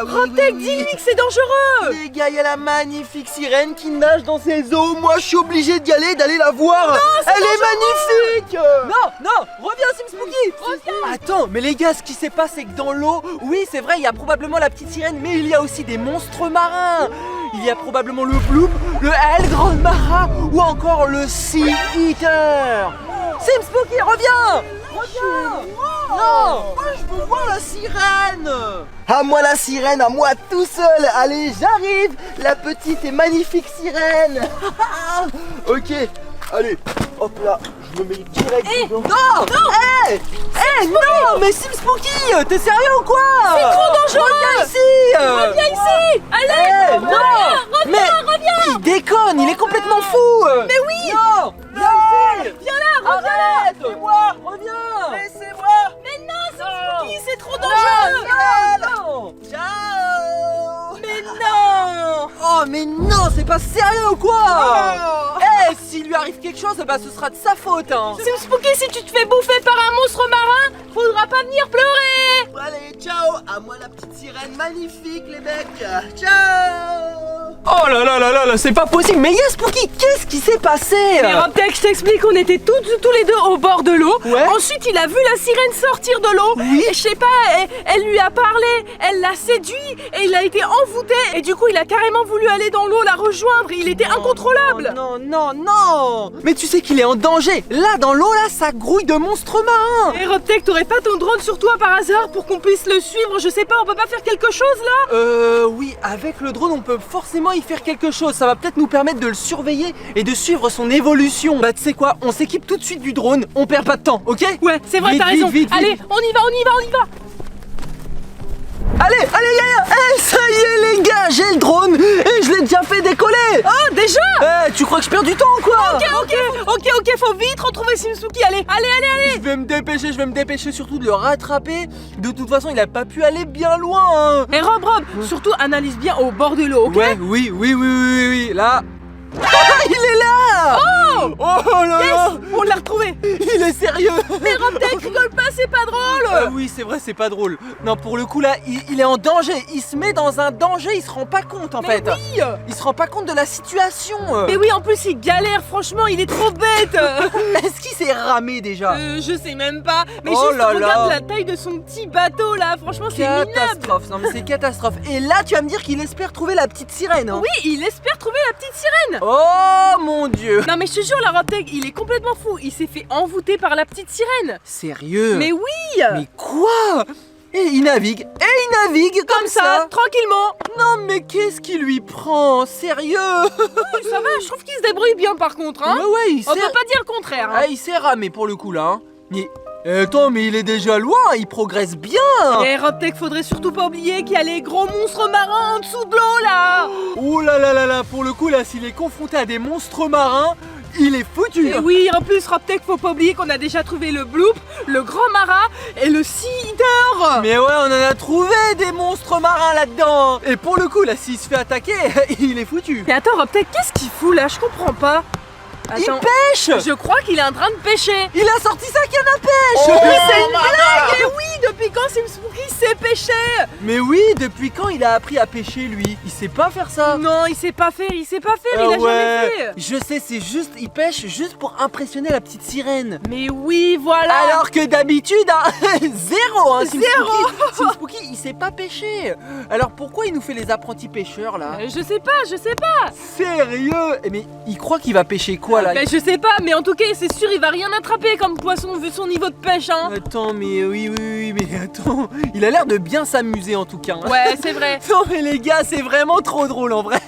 Protect, dis-lui que c'est dangereux. Les gars, il y a la magnifique sirène qui nage dans ses eaux. Moi, je suis obligé d'y aller, d'aller la voir. Elle est magnifique. Non, reviens Sim Spooky. Attends, mais les gars, ce qui s'est passé, c'est que dans l'eau, oui, c'est vrai, il y a probablement la petite sirène, mais il y a aussi des monstres marins. Il y a probablement le bloop, le El Grand Mara ou encore le Sea Eater. Sim Spooky, reviens. Non, moi je veux voir la sirène. À moi la sirène, à moi tout seul. Allez, j'arrive, la petite et magnifique sirène. Ok, allez, hop là, je me mets direct dedans. Non, non, mais Sim Spooky, t'es sérieux ou quoi? C'est trop dangereux. Reviens ici. Allez, reviens. Il déconne, il est complètement fou. Mais oui. Non, Viens là, reviens. Laissez-moi, reviens. Laissez-moi. Mais non, Sim Spooky, c'est trop dangereux. Non. Ciao. Mais non. Oh mais non, c'est pas sérieux ou quoi? S'il lui arrive quelque chose, bah ce sera de sa faute, hein. Sim Spooky, si tu te fais bouffer par un monstre marin, faudra pas venir pleurer. Allez, ciao. À moi la petite sirène magnifique, les mecs. Ciao. Oh là là là là là, c'est pas possible. Mais yes, Spooky, qu'est-ce qui s'est passé? Mais Robtech, je t'explique, on était tous les deux au bord de l'eau. Ouais. Ensuite, il a vu la sirène sortir de l'eau. Oui. Et je sais pas, elle lui a parlé, elle l'a séduit et il a été envoûté. Et du coup, il a carrément voulu aller dans l'eau la rejoindre. Il était incontrôlable. Non, non, non. Mais tu sais qu'il est en danger. Là, dans l'eau, là, ça grouille de monstres marins. Et Robtech, t'aurais pas ton drone sur toi par hasard pour qu'on puisse le suivre? Je sais pas, on peut pas faire quelque chose là? Oui, avec le drone, on peut forcément y faire quelque chose. Ça va peut-être nous permettre de le surveiller et de suivre son évolution. Bah, tu sais quoi, on s'équipe tout de suite du drone. On perd pas de temps, ok? Ouais, c'est vrai, Vite, t'as raison. vite, vite, Allez, vite. on y va, on y va, on y va. Allez, Yaya. Ça y est, les gars, j'ai le drone et je l'ai déjà fait décoller. Oh, déjà? Tu crois que je perds du temps, quoi? Ok, faut vite retrouver Sim Spooky. Allez. Je vais me dépêcher surtout de le rattraper. De toute façon, il a pas pu aller bien loin, hein. Et Rob, surtout analyse bien au bord de l'eau, ok? Ouais, oui, là. Ah, il est là! Oh là là! On l'a retrouvé. Il est sérieux! Mais Robtech, rigole pas, c'est pas drôle. Oui, c'est vrai, c'est pas drôle. Non, pour le coup, là, il est en danger. Il se met dans un danger, il se rend pas compte, en fait. Oui. Il se rend pas compte de la situation. Mais oui, en plus, il galère, franchement, il est trop bête. Est-ce qu'il s'est ramé déjà? Je sais même pas. Mais Oh juste, là regarde là. la taille de son petit bateau, là. Franchement, c'est minable. Catastrophe. Non, mais c'est catastrophe. Et là, tu vas me dire qu'il espère trouver la petite sirène, hein? Oui, il espère trouver la petite sirène. Oh mon Dieu! Non mais je te jure, la Robtech, il est complètement fou. Il s'est fait envoûter par la petite sirène. Sérieux? Mais oui. Mais quoi? Et il navigue comme ça. tranquillement. Non mais qu'est-ce qui lui prend? Sérieux? Ça va, je trouve qu'il se débrouille bien par contre, hein. Ouais, il On s'est... peut pas dire le contraire, hein. Ah, il s'est ramé pour le coup là, hein. Attends, mais il est déjà loin, il progresse bien. Et Robtech, faudrait surtout pas oublier qu'il y a les gros monstres marins en dessous de l'eau là. Oh là là là là, pour le coup là, s'il est confronté à des monstres marins, il est foutu. Et oui, en plus, Robtech, faut pas oublier qu'on a déjà trouvé le Bloop, le Grand Marat et le Sea Eater. Mais ouais, on en a trouvé des monstres marins là-dedans. Et pour le coup là, s'il se fait attaquer, il est foutu. Mais attends, Robtech, qu'est-ce qu'il fout là? Je comprends pas. Attends, Il pêche. je crois qu'il est en train de pêcher. Il a sorti sa canne à pêche. C'est une blague. Et oui, depuis quand Sim Spooky sait pêcher? Mais oui, depuis quand il a appris à pêcher lui? Il sait pas faire ça. Non, il sait pas faire, il a ouais, jamais fait. je sais, c'est juste, il pêche juste pour impressionner la petite sirène. Mais oui, voilà. Alors que d'habitude, hein, zéro, hein, Sim Zéro. Spooky. Sim Spooky, il sait pas pêcher. Alors pourquoi il nous fait les apprentis pêcheurs là? Je sais pas. Sérieux? Mais il croit qu'il va pêcher quoi là? Mais je sais pas, mais en tout cas, c'est sûr, il va rien attraper comme poisson vu son niveau de pêche, hein. Attends, mais oui, mais attends, il a l'air de bien s'amuser en tout cas. Hein. Ouais, c'est vrai. Non mais les gars, c'est vraiment trop drôle en vrai.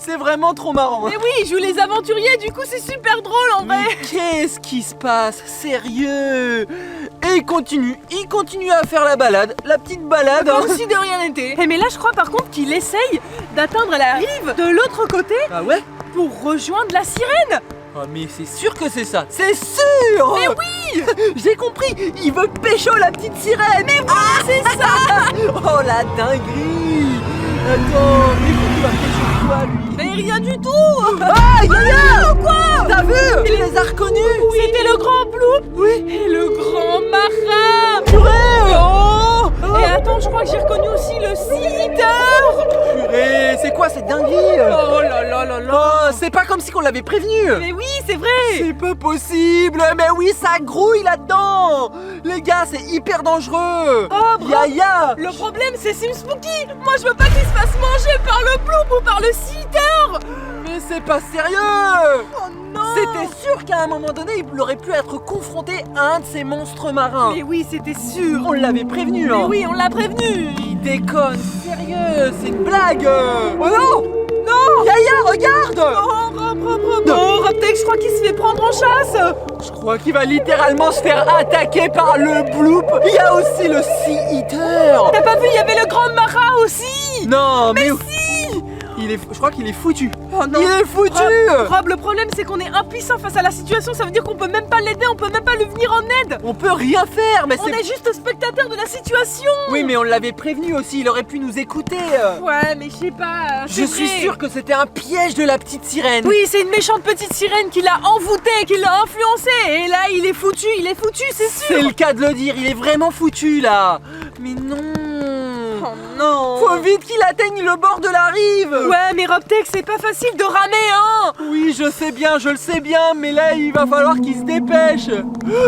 C'est vraiment trop marrant. Mais oui, il joue les aventuriers, du coup, c'est super drôle en vrai. Mais qu'est-ce qui se passe? Sérieux? Et il continue à faire la balade, la petite balade. Comme si de rien n'était. Mais là, je crois par contre qu'il essaye d'atteindre la rive de l'autre côté Ah ouais? pour rejoindre la sirène. Ah mais c'est sûr que c'est ça, c'est sûr. Mais oui. J'ai compris, il veut pécho la petite sirène. Mais oui, c'est ça. Oh la dinguerie. Attends, mais il va pécho quoi lui? Mais rien du tout. Ah Yaya, quoi? T'as vu? Il les a reconnus. C'était le grand Bloop. Oui. Et le grand Marin. Purée. Oh. Et attends, je crois que j'ai reconnu aussi le Sea Eater. Purée, c'est quoi cette dinguerie? Oh là là là là. Oh, c'est pas comme si qu'on l'avait prévenu. Mais oui, c'est vrai. C'est pas possible. Mais oui, ça grouille là-dedans. Les gars, c'est hyper dangereux. Oh, bro. Yaya. Le problème, c'est Sim Spooky. Moi, je veux pas qu'il se fasse manger par le Bloop ou par le Sea Eater. Mais c'est pas sérieux. Oh non. C'était sûr qu'à un moment donné, il aurait pu être confronté à un de ces monstres marins. Mais oui, c'était sûr. On l'avait prévenu, Mais hein. oui, on l'a prévenu. Il déconne, sérieux, c'est une blague. Oh non. Non. Yaya, regarde. Non, Robtech, je crois qu'il se fait prendre en chasse. Je crois qu'il va littéralement se faire attaquer par le Bloop. Il y a aussi le Sea Eater. T'as pas vu, il y avait le grand Marat aussi. Non, mais Si. je crois qu'il est foutu. Oh Oh non. Il est foutu. Rob, le problème c'est qu'on est impuissant face à la situation, ça veut dire qu'on peut même pas l'aider, on peut même pas lui venir en aide. On peut rien faire, mais On est juste spectateur de la situation. Oui, mais on l'avait prévenu aussi, il aurait pu nous écouter. Ouais, mais je sais pas. Je suis sûr que c'était un piège de la petite sirène. Oui, c'est une méchante petite sirène qui l'a envoûté, qui l'a influencé. Et là, il est foutu, c'est sûr. C'est le cas de le dire, il est vraiment foutu là. Mais non. Oh non. Faut vite qu'il atteigne le bord de la rive. Ouais, mais Robtech, c'est pas facile de ramer, hein. Oui, je sais bien, je le sais bien, mais là il va falloir qu'il se dépêche.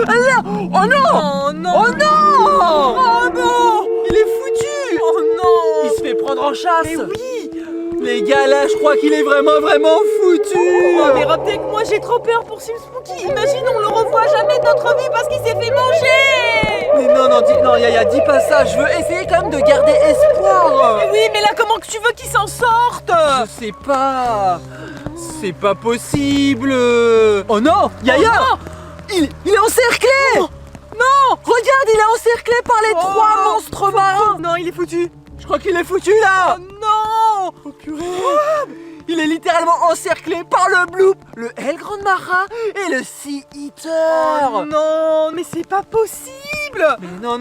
Ah là. Oh non. Oh non. Oh non. Oh non. Il est foutu. Oh non. Il se fait prendre en chasse. Mais oui. Les gars, là je crois qu'il est vraiment foutu. Oh, mais Robtech, moi j'ai trop peur pour Sim Spooky. Imagine, on le revoit jamais de notre vie parce qu'il s'est fait manger. Mais non, Yaya, dis pas ça, je veux essayer quand même de garder espoir. Mais oui, mais là, comment que tu veux qu'il s'en sorte? Je sais pas. C'est pas possible. Oh non, Yaya. Oh il est encerclé. Non. Regarde, il est encerclé par les Oh. 3 monstres marins. Non, il est foutu. Je crois qu'il est foutu là. Oh non. Oh purée. Il est littéralement encerclé par le Bloop, le Elgrand Marin et le Sea Eater. Oh non, mais c'est pas possible. Mais non.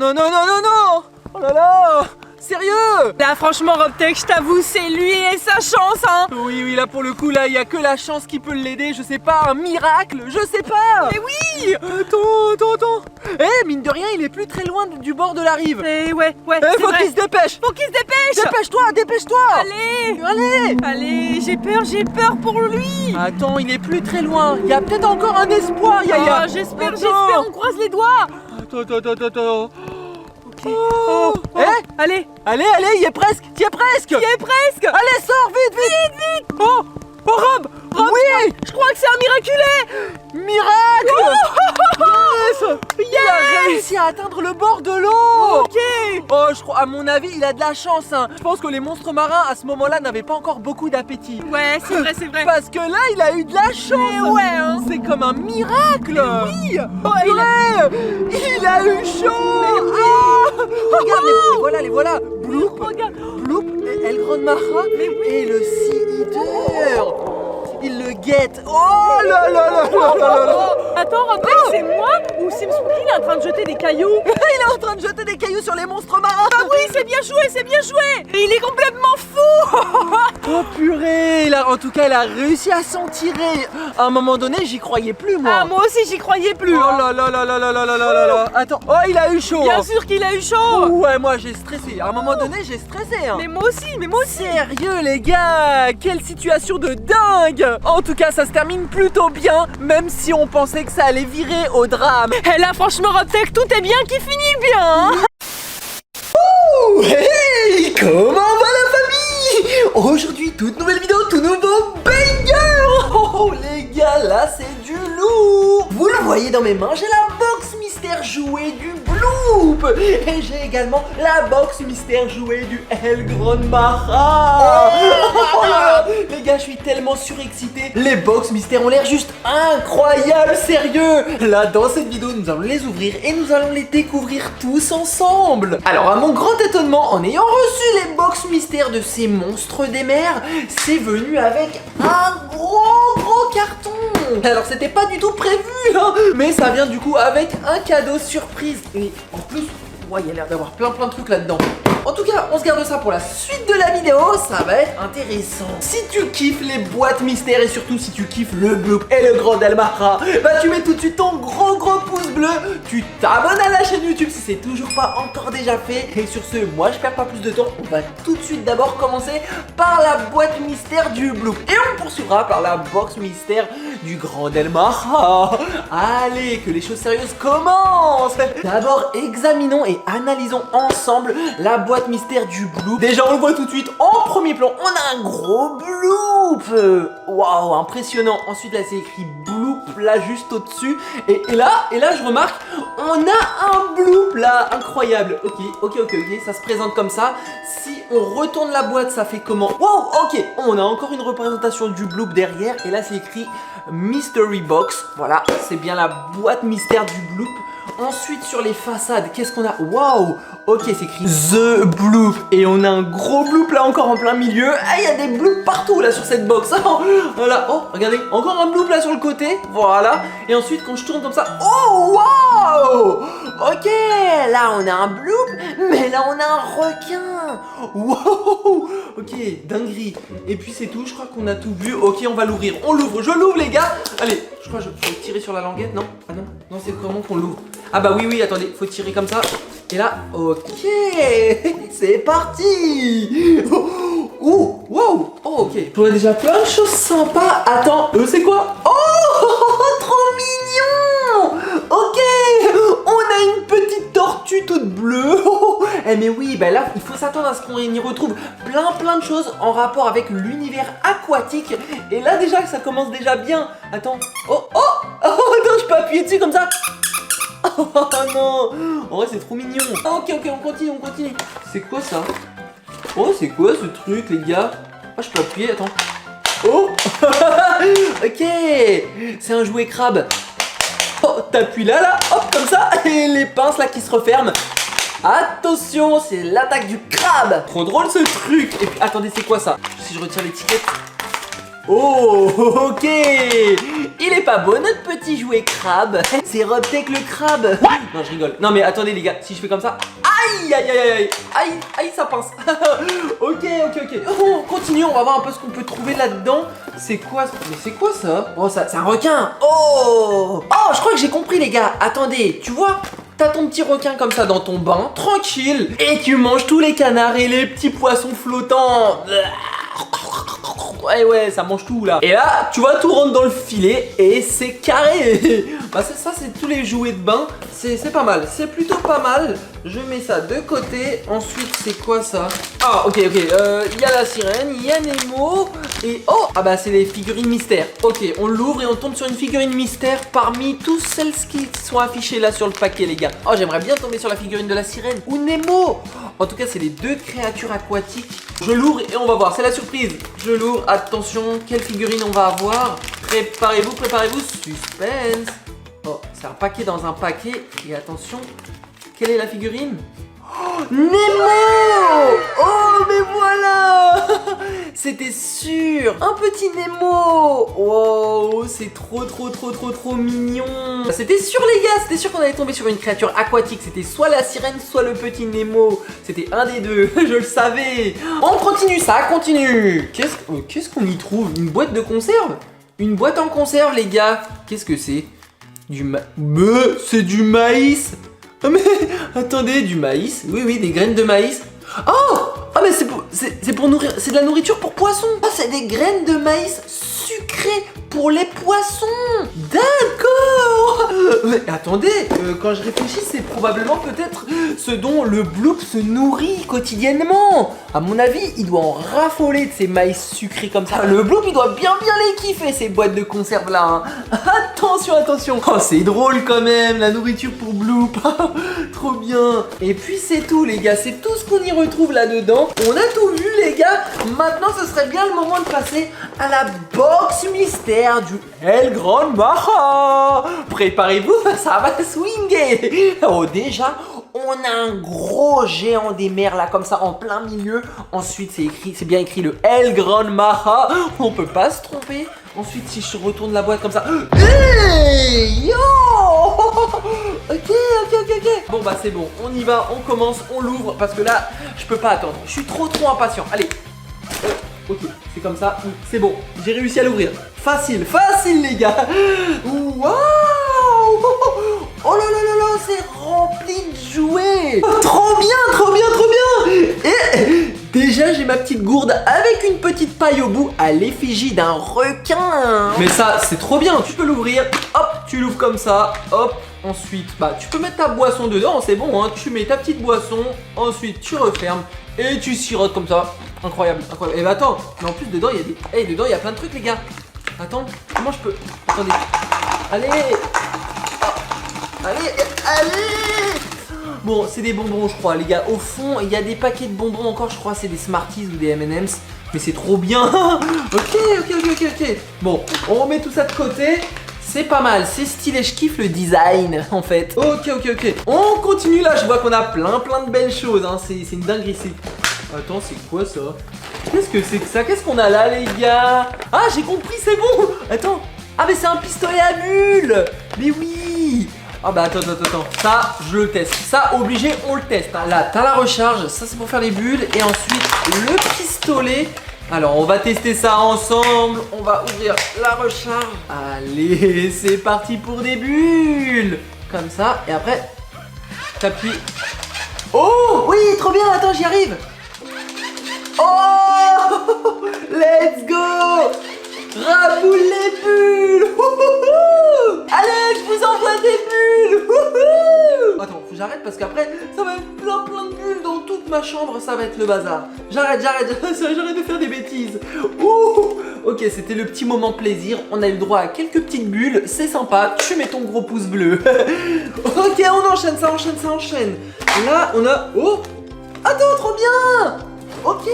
Oh là là. Sérieux. Là, franchement, Robtech, je t'avoue, c'est lui et sa chance, hein. Oui, là pour le coup, là, il y a que la chance qui peut l'aider, je sais pas, un miracle, je sais pas. Mais oui. Attends. Eh, mine de rien, il est plus très loin du bord de la rive. Et ouais, Eh, c'est faut vrai. qu'il se dépêche. Faut qu'il se dépêche. Dépêche-toi. Allez, j'ai peur pour lui. Attends, il est plus très loin. Il y a peut-être encore un espoir, Yaya. Oh, j'espère, Attends. on croise les doigts. Attends. Oh, Eh, allez, allez, y est presque. il est presque. Allez, sors vite. Oh, Rob, Oui, je crois que c'est un miraculé. miracle. Yes. Il a réussi à atteindre le bord de l'eau. Ok. Oh, je crois, à mon avis, il a de la chance. Hein. Je pense que les monstres marins, à ce moment-là, n'avaient pas encore beaucoup d'appétit. Ouais, c'est vrai. Parce que là, il a eu de la chance. Mais ouais, hein. C'est comme un miracle. Oui. Oh, il a eu chaud. Ah. Regarde, les voilà. Bloop, Regarde. Elgrand Marin Mais oui. et le Sea Eater. Il le guette. Oh là là. Attends, Robtech, c'est moi ou Sim Spooky il est en train de jeter des cailloux? Il est en train de jeter des cailloux sur les monstres marins. Ah oui, c'est bien joué. Et il est complètement fou. Oh purée, en tout cas, il a réussi à s'en tirer. À un moment donné, j'y croyais plus, moi. Ah, moi aussi, j'y croyais plus. Oh hein. là. Attends, oh, il a eu chaud. Bien hein. sûr qu'il a eu chaud. Ouais, moi j'ai stressé. À un moment donné, j'ai stressé. Hein. Mais moi aussi. Sérieux, les gars, quelle situation de dingue. En tout cas, ça se termine plutôt bien, même si on pensait que ça allait virer au drame. Et là, franchement, Robtech, tout est bien qui finit bien. Hein. Hey, comment va la famille? Aujourd'hui, toute nouvelle vidéo, tout nouveau banger. Oh les gars, là c'est du lourd. Vous le voyez dans mes mains, j'ai la box mystère jouet du Bloop. Et j'ai également la box mystère jouet du Elgrand Marin. Oh là là. Les gars, je suis tellement surexcité. Les box mystères ont l'air juste incroyables, sérieux. Là, dans cette vidéo, nous allons les ouvrir et nous allons les découvrir tous ensemble. Alors, à mon grand étonnement, en ayant reçu les box mystères de ces monstres des mers, c'est venu avec un gros carton. Alors, c'était pas du tout prévu, hein, mais ça vient du coup avec un cadeau surprise. Et en plus, ouais, il y a l'air d'avoir plein de trucs là-dedans. En tout cas, on se garde ça pour la suite de la vidéo, ça va être intéressant. Si tu kiffes les boîtes mystères et surtout si tu kiffes le Bloop et le Grand Marin, bah tu mets tout de suite ton gros pouce bleu, tu t'abonnes à la chaîne YouTube si c'est toujours pas encore déjà fait. Et sur ce, moi je perds pas plus de temps, on va tout de suite d'abord commencer par la boîte mystère du Bloop. Et on poursuivra par la box mystère du Grand Marin. Allez, que les choses sérieuses commencent. D'abord, examinons et analysons ensemble la boîte mystère du Bloop. Déjà, on le voit tout de suite en premier plan, on a un gros Bloop. Waouh, impressionnant. Ensuite, là, c'est écrit Bloop, là, juste au-dessus. Et là, je remarque, on a un Bloop, là, incroyable. Ok, ça se présente comme ça. Si on retourne la boîte, ça fait comment? Wow, ok, on a encore une représentation du Bloop derrière. Et là, c'est écrit Mystery Box. Voilà, c'est bien la boîte mystère du Bloop. Ensuite sur les façades, qu'est-ce qu'on a? Waouh. Ok, c'est écrit The Bloop. Et on a un gros bloop là encore en plein milieu. Ah, il y a des bloops partout là sur cette box. Voilà, oh, regardez, encore un bloop là sur le côté. Voilà. Et ensuite quand je tourne comme ça, oh waouh. Ok, là on a un bloop, mais là on a un requin. Wow. Ok, dinguerie. Et puis c'est tout, je crois qu'on a tout vu. Ok, on va l'ouvrir. On l'ouvre, je l'ouvre les gars. Allez, je crois que je faut tirer sur la languette, non? Ah non, non, c'est comment qu'on l'ouvre? Ah bah oui, attendez, faut tirer comme ça. Et là, ok, c'est parti. Oh, wow, oh, ok. Je vois déjà plein de choses sympas. Attends, c'est quoi? Oh, trop mignon. Ok, on a une petite tortue toute bleue. Eh mais oui, bah là, il faut s'attendre à ce qu'on y retrouve plein de choses en rapport avec l'univers aquatique. Et là déjà, ça commence déjà bien. Attends, oh, attends, je peux appuyer dessus comme ça. Oh non. En vrai c'est trop mignon. Ok, on continue. C'est quoi ça? Oh, c'est quoi ce truc les gars? Ah, je peux appuyer, attends. Oh. Ok, c'est un jouet crabe. Oh, t'appuies là, hop, comme ça. Et les pinces là qui se referment. Attention, c'est l'attaque du crabe. Trop drôle ce truc. Et puis attendez, c'est quoi ça? Si je retire l'étiquette. Oh, ok. Il est pas beau notre petit jouet crabe. C'est Robtech le crabe. Non, je rigole. Non mais attendez les gars, si je fais comme ça. Aïe, ça pince. Ok. On continue, on va voir un peu ce qu'on peut trouver là-dedans. C'est quoi? Mais c'est quoi ça? Oh, ça, c'est un requin. Oh, je crois que j'ai compris les gars. Attendez, tu vois? T'as ton petit requin comme ça dans ton bain, tranquille. Et tu manges tous les canards et les petits poissons flottants. Ouais, ça mange tout là. Et là, tu vois, tout rentre dans le filet et c'est carré. Bah ça, c'est tous les jouets de bain. C'est pas mal, c'est plutôt pas mal. Je mets ça de côté. Ensuite, c'est quoi ça? Ah, ok. Il y a la sirène, il y a Nemo. Et oh, ah bah c'est les figurines mystères. Ok, on l'ouvre et on tombe sur une figurine mystère parmi toutes celles qui sont affichées là sur le paquet les gars. Oh, j'aimerais bien tomber sur la figurine de la sirène ou Nemo. En tout cas, c'est les deux créatures aquatiques. Je l'ouvre et on va voir, c'est la surprise. Je l'ouvre, attention, quelle figurine on va avoir? Préparez-vous, suspense. Oh, c'est un paquet dans un paquet. Et attention, quelle est la figurine? Oh, Nemo! Oh, mais voilà! C'était sûr! Un petit Nemo! Wow, c'est trop mignon! C'était sûr les gars, c'était sûr qu'on allait tomber sur une créature aquatique. C'était soit la sirène, soit le petit Nemo. C'était un des deux, je le savais. On continue, ça continue. Qu'est-ce qu'on y trouve? Une boîte de conserve? Une boîte en conserve les gars. Qu'est-ce que c'est? C'est du maïs. Oh mais attendez, du maïs? Oui, des graines de maïs. Oh, mais c'est pour nourrir, c'est de la nourriture pour poissons. Ah, c'est des graines de maïs sucrées pour les poissons. D'accord. Mais attendez, quand je réfléchis, c'est probablement peut-être ce dont le bloop se nourrit quotidiennement. À mon avis, il doit en raffoler de ces maïs sucrés comme ça. Le bloop, il doit bien les kiffer, ces boîtes de conserve là. Attention. Oh, c'est drôle quand même, la nourriture pour bloop. Trop bien. Et puis c'est tout les gars, c'est tout ce qu'on y retrouve là-dedans. On a tout vu les gars. Maintenant, ce serait bien le moment de passer à la box mystère du El Grand Maha. Préparez-vous, ça va swinguer. Oh, déjà, on a un gros géant des mers là, comme ça, en plein milieu. Ensuite, c'est bien écrit le El Grand Maha. On peut pas se tromper. Ensuite, si je retourne la boîte comme ça. Hey, yo. Ok. Bon bah c'est bon, on y va, on commence, on l'ouvre parce que là, je peux pas attendre. Je suis trop impatient. Allez. Ok, c'est comme ça, c'est bon, j'ai réussi à l'ouvrir. Facile les gars. Waouh. Oh là, c'est rempli de jouets. Trop bien. Et déjà, j'ai ma petite gourde avec une petite paille au bout à l'effigie d'un requin. Mais ça, c'est trop bien, tu peux l'ouvrir. Hop, tu l'ouvres comme ça, hop. Ensuite, bah tu peux mettre ta boisson dedans, c'est bon, hein. Tu mets ta petite boisson, ensuite tu refermes et tu sirotes comme ça. Incroyable. Et bah attends, mais en plus dedans il y a des... dedans il y a plein de trucs les gars. Attends, comment je peux... Attendez. Allez. Bon, c'est des bonbons je crois les gars. Au fond, il y a des paquets de bonbons encore, je crois c'est des Smarties ou des M&M's. Mais c'est trop bien. Ok. Bon, on remet tout ça de côté. C'est pas mal, c'est stylé, je kiffe le design en fait. Ok, on continue là, je vois qu'on a plein de belles choses, hein. C'est une dinguerie. Attends, c'est quoi ça? Qu'est-ce que c'est que ça? Qu'est-ce qu'on a là les gars? Ah, j'ai compris, c'est bon. Attends. Ah mais c'est un pistolet à bulles. Mais oui. Ah bah attends, ça je le teste, ça obligé on le teste, hein. Là t'as la recharge, ça c'est pour faire les bulles. Et ensuite le pistolet. Alors on va tester ça ensemble. On va ouvrir la recharge. Allez, c'est parti pour des bulles. Comme ça, et après t'appuies. Oh oui, trop bien, attends, j'y arrive. Oh let's go. Raboule les bulles. Allez, je vous envoie des bulles. Attends, faut que j'arrête parce qu'après ça va être plein de bulles dans toute ma chambre, ça va être le bazar. J'arrête de faire des bêtises. Ok, c'était le petit moment plaisir. On a eu le droit à quelques petites bulles, c'est sympa. Tu mets ton gros pouce bleu. Ok, on enchaîne, ça enchaîne. Là, on a... Oh, attends, trop bien. Ok,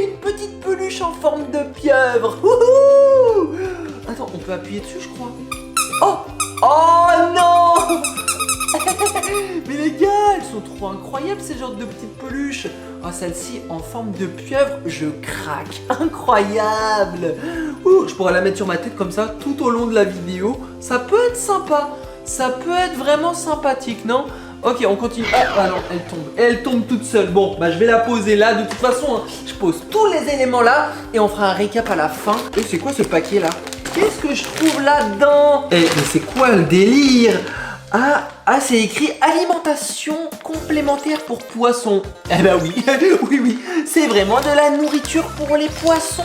une petite peluche en forme de pieuvre. Attends, on peut appuyer dessus, je crois. Oh non. Mais les gars, elles sont trop incroyables ces genres de petites peluches. Oh, celle-ci en forme de pieuvre, je craque. Incroyable. Je pourrais la mettre sur ma tête comme ça tout au long de la vidéo. Ça peut être sympa. Ça peut être vraiment sympathique, non? Ok, on continue. Ah non, elle tombe toute seule. Bon, bah je vais la poser là. De toute façon, hein, je pose tous les éléments là et on fera un récap à la fin. Et c'est quoi ce paquet là? Qu'est-ce que je trouve là-dedans? Mais c'est quoi le délire? Ah, c'est écrit alimentation complémentaire pour poissons. Eh ben oui, oui, c'est vraiment de la nourriture pour les poissons.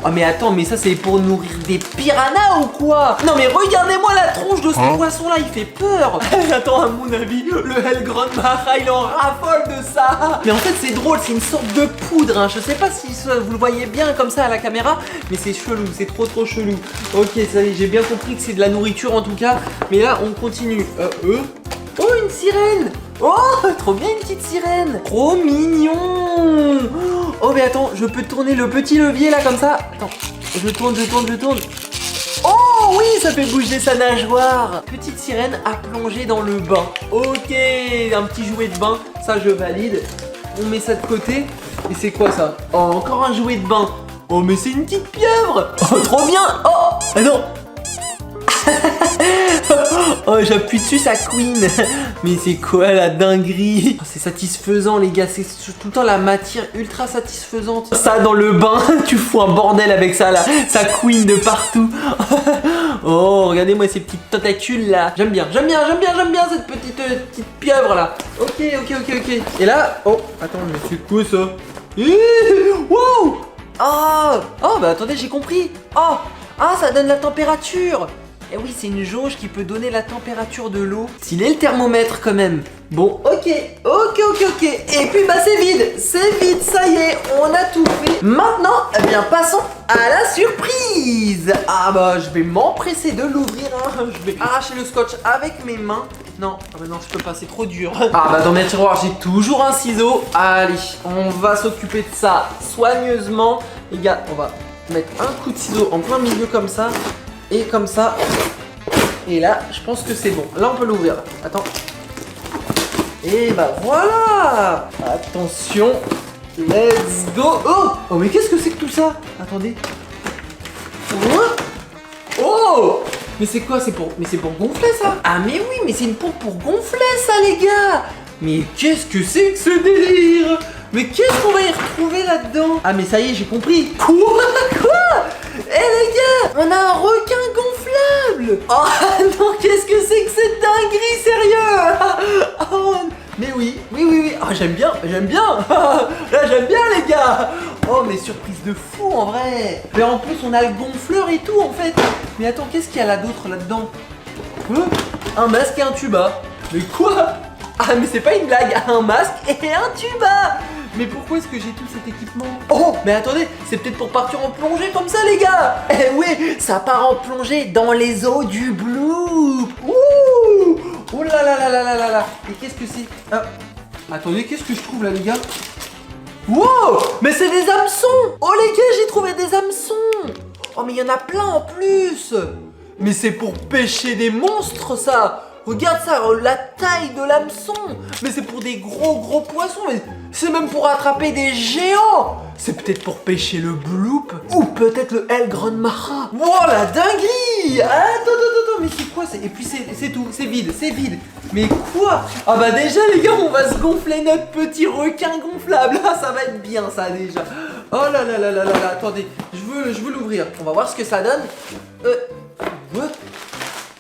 Oh mais attends, mais ça c'est pour nourrir des piranhas ou quoi? Non mais regardez-moi la tronche de ce poisson là, il fait peur. Attends, à mon avis, le Helgron Macha il en raffole de ça. Mais en fait c'est drôle, c'est une sorte de poudre, hein. Je sais pas si vous le voyez bien comme ça à la caméra, mais c'est chelou, c'est trop chelou. Ok, ça y est, j'ai bien compris que c'est de la nourriture en tout cas. Mais là on continue. Oh, une sirène. Oh, trop bien, une petite sirène. Trop mignon. Oh, mais attends, je peux tourner le petit levier là comme ça. Attends, je tourne. Oh oui, ça fait bouger sa nageoire. Petite sirène à plonger dans le bain. Ok, un petit jouet de bain, ça je valide. On met ça de côté. Et c'est quoi ça? Oh, encore un jouet de bain. Oh, mais c'est une petite pieuvre. Oh, trop bien. Oh, ah non. Oh, j'appuie dessus, ça queen. Mais c'est quoi la dinguerie? Oh, c'est satisfaisant les gars, c'est tout le temps la matière ultra satisfaisante. Ça dans le bain, tu fous un bordel avec ça là. Ça queen de partout. Oh, regardez-moi ces petites tentacules là. J'aime bien cette petite pieuvre là. Ok. Et là, oh, attends, mais c'est quoi ça? Wow. Oh, bah attendez, j'ai compris. Ça donne la température. Et oui, c'est une jauge qui peut donner la température de l'eau. S'il est le thermomètre quand même. Bon, ok. Et puis bah c'est vide, ça y est, on a tout fait. Maintenant, eh bien passons à la surprise. Ah bah je vais m'empresser de l'ouvrir, hein. Je vais arracher le scotch avec mes mains. Non, non, je peux pas, c'est trop dur. Ah bah dans mes tiroirs, j'ai toujours un ciseau. Allez, on va s'occuper de ça soigneusement. Les gars, on va mettre un coup de ciseau en plein milieu comme ça. Et comme ça. Et là, je pense que c'est bon. Là, on peut l'ouvrir. Attends. Et bah voilà. Attention. Let's go. Oh, mais qu'est-ce que c'est que tout ça? Attendez. Oh, mais c'est quoi? C'est pour gonfler ça? Ah mais oui, mais c'est une pompe pour gonfler ça les gars. Mais qu'est-ce que c'est que ce délire? Mais qu'est-ce qu'on va y retrouver là-dedans? Ah mais ça y est, j'ai compris. Quoi? Eh les gars, on a un requin gonflable. Oh non, qu'est-ce que c'est que cette dinguerie, sérieux? Oh, mais oui. Oh, j'aime bien. Là, j'aime bien les gars. Oh, mais surprise de fou en vrai. Mais en plus, on a le gonfleur et tout en fait. Mais attends, qu'est-ce qu'il y a là d'autre là-dedans? Un masque et un tuba. Mais quoi? Ah, mais c'est pas une blague. Un masque et un tuba. Mais pourquoi est-ce que j'ai tout cet équipement? Oh, mais attendez, c'est peut-être pour partir en plongée comme ça les gars. Eh oui, ça part en plongée dans les eaux du Bloop. Ouh. Oh là là. Et qu'est-ce que c'est? Attendez, qu'est-ce que je trouve là les gars? Wow, mais c'est des hameçons. Oh les gars, j'ai trouvé des hameçons. Oh mais il y en a plein en plus. Mais c'est pour pêcher des monstres ça. Regarde ça, la taille de l'hameçon. Mais c'est pour des gros poissons. Mais c'est même pour attraper des géants. C'est peut-être pour pêcher le bloop. Ou peut-être le Elgron-Macha. Wow, la dinguerie. Attends, mais c'est quoi? Et puis c'est tout, c'est vide. Mais quoi? Ah bah déjà les gars, on va se gonfler notre petit requin gonflable. Ah, ça va être bien ça déjà. Oh là, attendez, je veux l'ouvrir. On va voir ce que ça donne. What?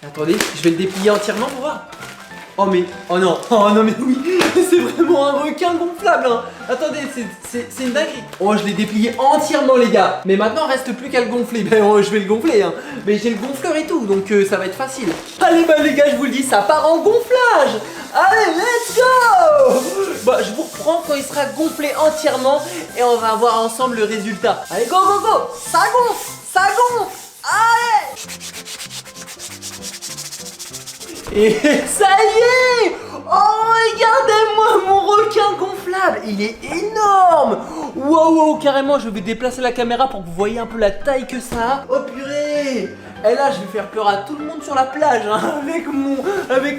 Attendez, je vais le déplier entièrement pour voir. Oh non mais oui, c'est vraiment un requin gonflable hein. Attendez, c'est une dinguerie. Oh, je l'ai déplié entièrement les gars. Mais maintenant reste plus qu'à le gonfler. Ben je vais le gonfler hein. Mais j'ai le gonfleur et tout, donc ça va être facile. Allez bah les gars, je vous le dis, ça part en gonflage. Allez, let's go. Bah je vous reprends quand il sera gonflé entièrement et on va voir ensemble le résultat. Allez, go. Ça gonfle. Allez. Et ça y est! Oh, regardez-moi mon requin gonflable! Il est énorme! Wow, carrément, je vais déplacer la caméra pour que vous voyez un peu la taille que ça a. Oh purée! Et là, je vais faire peur à tout le monde sur la plage hein, avec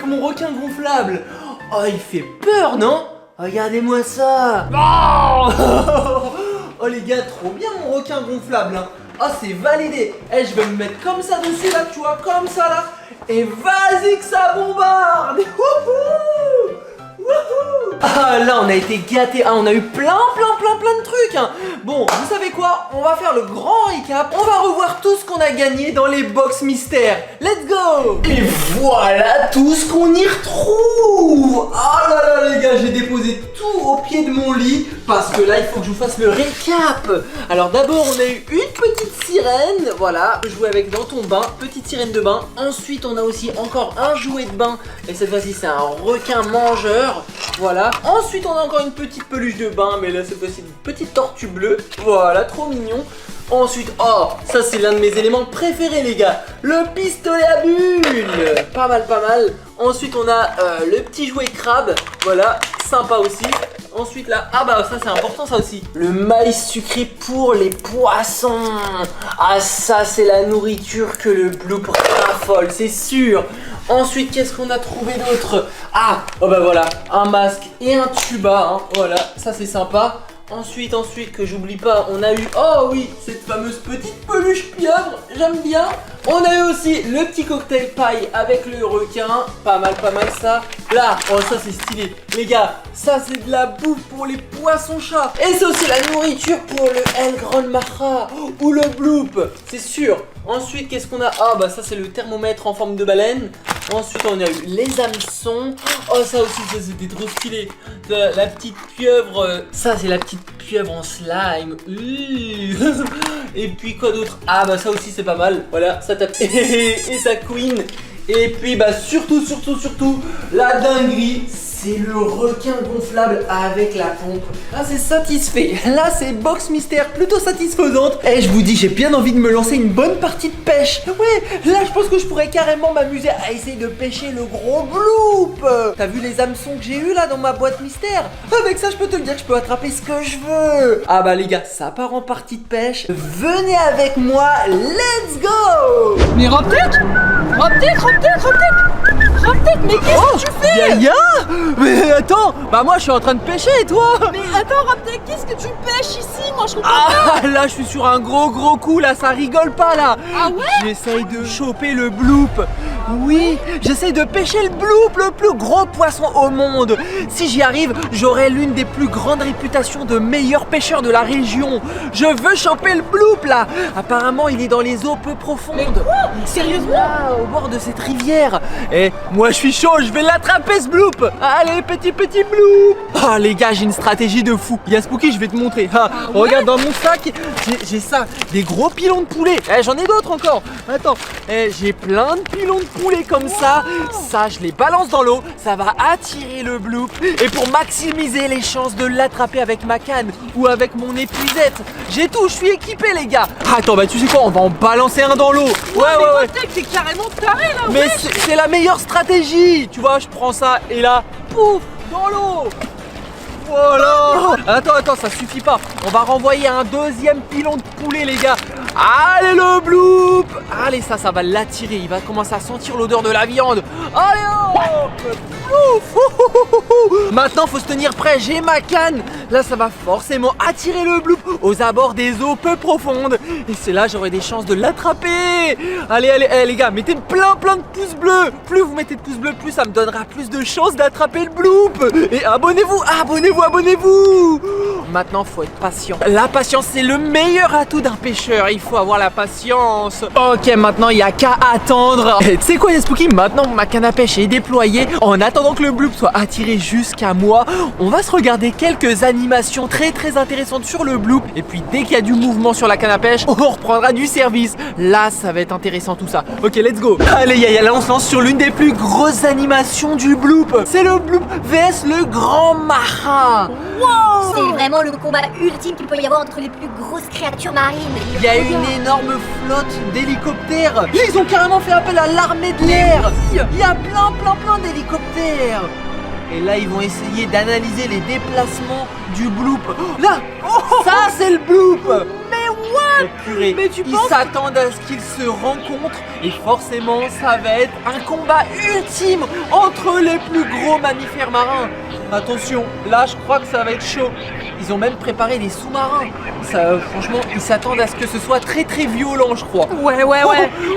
mon requin gonflable. Oh, il fait peur, non? Regardez-moi ça! Oh les gars, trop bien mon requin gonflable hein. Oh, c'est validé! Je vais me mettre comme ça dessus là, tu vois, comme ça là. Et vas-y que ça bombarde. Wouhou. Ah là on a été gâtés. Ah on a eu plein de trucs hein. Bon, vous savez quoi? On va faire le grand récap. On va revoir tout ce qu'on a gagné dans les box mystères. Let's go. Et voilà tout ce qu'on y retrouve. Ah là les gars, j'ai déposé tout au pied de mon lit parce que là il faut que je vous fasse le récap. Alors d'abord on a eu une petite sirène. Voilà, jouer avec dans ton bain. Petite sirène de bain. Ensuite on a aussi encore un jouet de bain. Et cette fois-ci c'est un requin mangeur. Voilà. Ensuite on a encore une petite peluche de bain. Mais là cette fois-ci une petite tortue bleue. Voilà, trop mignon. Ensuite, oh, ça c'est l'un de mes éléments préférés les gars. Le pistolet à bulles. Pas mal. Ensuite on a le petit jouet crabe. Voilà, sympa aussi. Ensuite là, ah bah ça c'est important ça aussi. Le maïs sucré pour les poissons. Ah ça c'est la nourriture que le bloop raffole, c'est sûr. Ensuite qu'est-ce qu'on a trouvé d'autre? Ah, oh bah voilà, un masque et un tuba hein. Voilà, ça c'est sympa. Ensuite, que j'oublie pas, on a eu, oh oui, cette fameuse petite peluche pieuvre, j'aime bien. On a eu aussi le petit cocktail paille avec le requin, pas mal ça. Là, oh ça c'est stylé, les gars, ça c'est de la bouffe pour les poissons-chats. Et c'est aussi la nourriture pour le Elgron-Macha ou le bloop, c'est sûr. Ensuite, qu'est-ce qu'on a? Ah bah ça c'est le thermomètre en forme de baleine. Ensuite on a eu les hameçons. Oh ça aussi ça c'était trop stylé. La petite pieuvre, ça c'est la petite pieuvre en slime. Et puis quoi d'autre? Ah bah ça aussi c'est pas mal. Voilà, ça tape et ça queen. Et puis bah surtout la dinguerie, c'est le requin gonflable avec la pompe. Là c'est satisfait, là c'est box mystère plutôt satisfaisante. Et je vous dis, j'ai bien envie de me lancer une bonne partie de pêche. Ouais, là je pense que je pourrais carrément m'amuser à essayer de pêcher le gros bloop. T'as vu les hameçons que j'ai eu là dans ma boîte mystère? Avec ça je peux te le dire que je peux attraper ce que je veux. Ah bah les gars, ça part en partie de pêche. Venez avec moi, let's go. Mais Roptech, mais qu'est-ce que tu fais? Yaya, mais attends, bah moi je suis en train de pêcher et toi? Mais attends Roptech, qu'est-ce que tu pêches ici? Moi je comprends pas. pas. Là je suis sur un gros coup là, ça rigole pas là. Ah ouais? J'essaye de choper le bloop. Oui, j'essaye de pêcher le bloop, le plus gros poisson au monde. Si j'y arrive, j'aurai l'une des plus grandes réputations de meilleur pêcheur de la région. Je veux choper le bloop là. Apparemment il est dans les eaux peu profondes. Mais quoi? Sérieusement? Là, au bord de cette rivière. Et moi je suis chaud, je vais l'attraper ce bloop. Allez petit bloop. Ah les gars, j'ai une stratégie de fou. Il y a Spooky, je vais te montrer. Ouais? Regarde dans mon sac, j'ai ça, des gros pilons de poulet. J'en ai d'autres encore. Attends, j'ai plein de pilons de poulet comme ça. Ça, je les balance dans l'eau, ça va attirer le bloop. Et pour maximiser les chances de l'attraper avec ma canne ou avec mon épuisette, j'ai tout, je suis équipé les gars. Attends, bah tu sais quoi, on va en balancer un dans l'eau. Ouais. Roptech, t'es carrément taré là. Mais c'est la meilleure stratégie. Tu vois, je prends ça et là, pouf, dans l'eau. Voilà. Attends, ça suffit pas. On va renvoyer un deuxième pilon de poulet les gars. Allez le bloop. Allez, ça va l'attirer. Il va commencer à sentir l'odeur de la viande. Allez hop. Bloop. Maintenant faut se tenir prêt, j'ai ma canne. Là ça va forcément attirer le bloop aux abords des eaux peu profondes. Et c'est là j'aurai des chances de l'attraper. Allez, les gars, mettez plein de pouces bleus. Plus vous mettez de pouces bleus, plus ça me donnera plus de chances d'attraper le bloop. Et abonnez-vous. Maintenant faut être patient. La patience c'est le meilleur atout d'un pêcheur. Il faut avoir la patience. Ok, maintenant il n'y a qu'à attendre. Et tu sais quoi les Spooky, maintenant que ma canne à pêche est déployée, en attendant que le bloop soit attiré jusqu'à moi, on va se regarder quelques animations très intéressantes sur le bloop. Et puis dès qu'il y a du mouvement sur la canne à pêche, on reprendra du service. Là ça va être intéressant tout ça. Ok, let's go. Allez Yaya, là on se lance sur l'une des plus grosses animations du bloop. C'est le bloop vs le grand marin. Wow. C'est vraiment le combat ultime qu'il peut y avoir entre les plus grosses créatures marines. Il y a une énorme flotte d'hélicoptères. Ils ont carrément fait appel à l'armée de l'air. Il y a plein d'hélicoptères. Et là ils vont essayer d'analyser les déplacements du bloop. Là, ça c'est le bloop. Mais what? Purée. Mais tu Ils penses... s'attendent à ce qu'ils se rencontrent. Et forcément ça va être un combat ultime entre les plus gros mammifères marins. Attention, là je crois que ça va être chaud. Ils ont même préparé des sous-marins. Ça, franchement, ils s'attendent à ce que ce soit très violent, je crois. Ouais.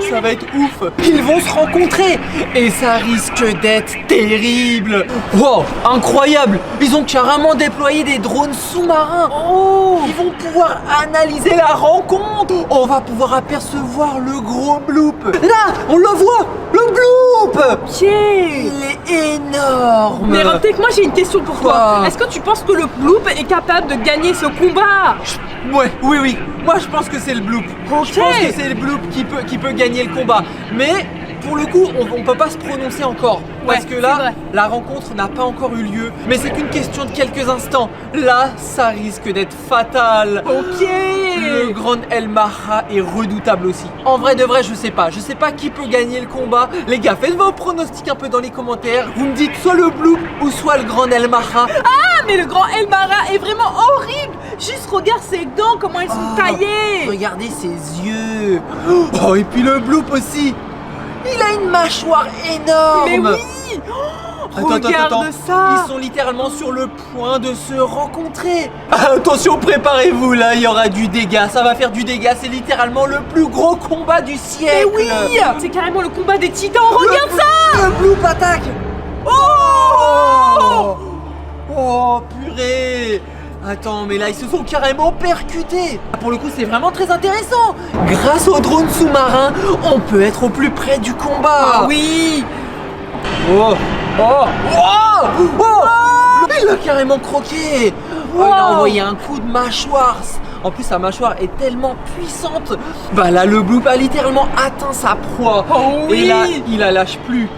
Ça va être ouf. Ils vont se rencontrer et ça risque d'être terrible. Wow, incroyable. Ils ont carrément déployé des drones sous-marins. Oh, ils vont pouvoir analyser la rencontre. On va pouvoir apercevoir le gros bloop. Là, on le voit, le bloop. Ok. Il est énorme. Mais Robtech, moi j'ai une question pour toi. Quoi? Est-ce que tu penses que le bloop est capable de gagner ce combat? Ouais, oui. Moi je pense que c'est le bloop. Ok. Je pense que c'est le bloop qui peut gagner le combat. Mais pour le coup, on peut pas se prononcer encore. Parce que c'est là, vrai. la rencontre n'a pas encore eu lieu. Mais c'est qu'une question de quelques instants. Là, ça risque d'être fatal. Ok. Le grand El Maha est redoutable aussi. En vrai de vrai, je sais pas. Je sais pas qui peut gagner le combat. Les gars, faites vos pronostics un peu dans les commentaires. Vous me dites soit le bloop ou soit le grand El Maha. Ah, mais le grand El Maha est vraiment horrible. Juste regarde ses dents, comment elles sont taillées. Regardez ses yeux. Oh, et puis le bloop aussi. Il a une mâchoire énorme. Mais oui. Regarde ça. Ils sont littéralement sur le point de se rencontrer. Attention, préparez-vous, là, il y aura du dégât. Ça va faire du dégât. C'est littéralement le plus gros combat du Mais siècle. oui. C'est carrément le combat des titans. Regarde ça. Le bloop attaque. Oh, purée. Attends, mais là, ils se sont carrément percutés. Pour le coup, c'est vraiment très intéressant. Grâce au drone sous-marin, on peut être au plus près du combat. Ah oui. Oh. Il a carrément croqué. Oh, il a envoyé un coup de mâchoire. En plus, sa mâchoire est tellement puissante. Bah là, le bloop a littéralement atteint sa proie. Oh oui. Et là, il la lâche plus.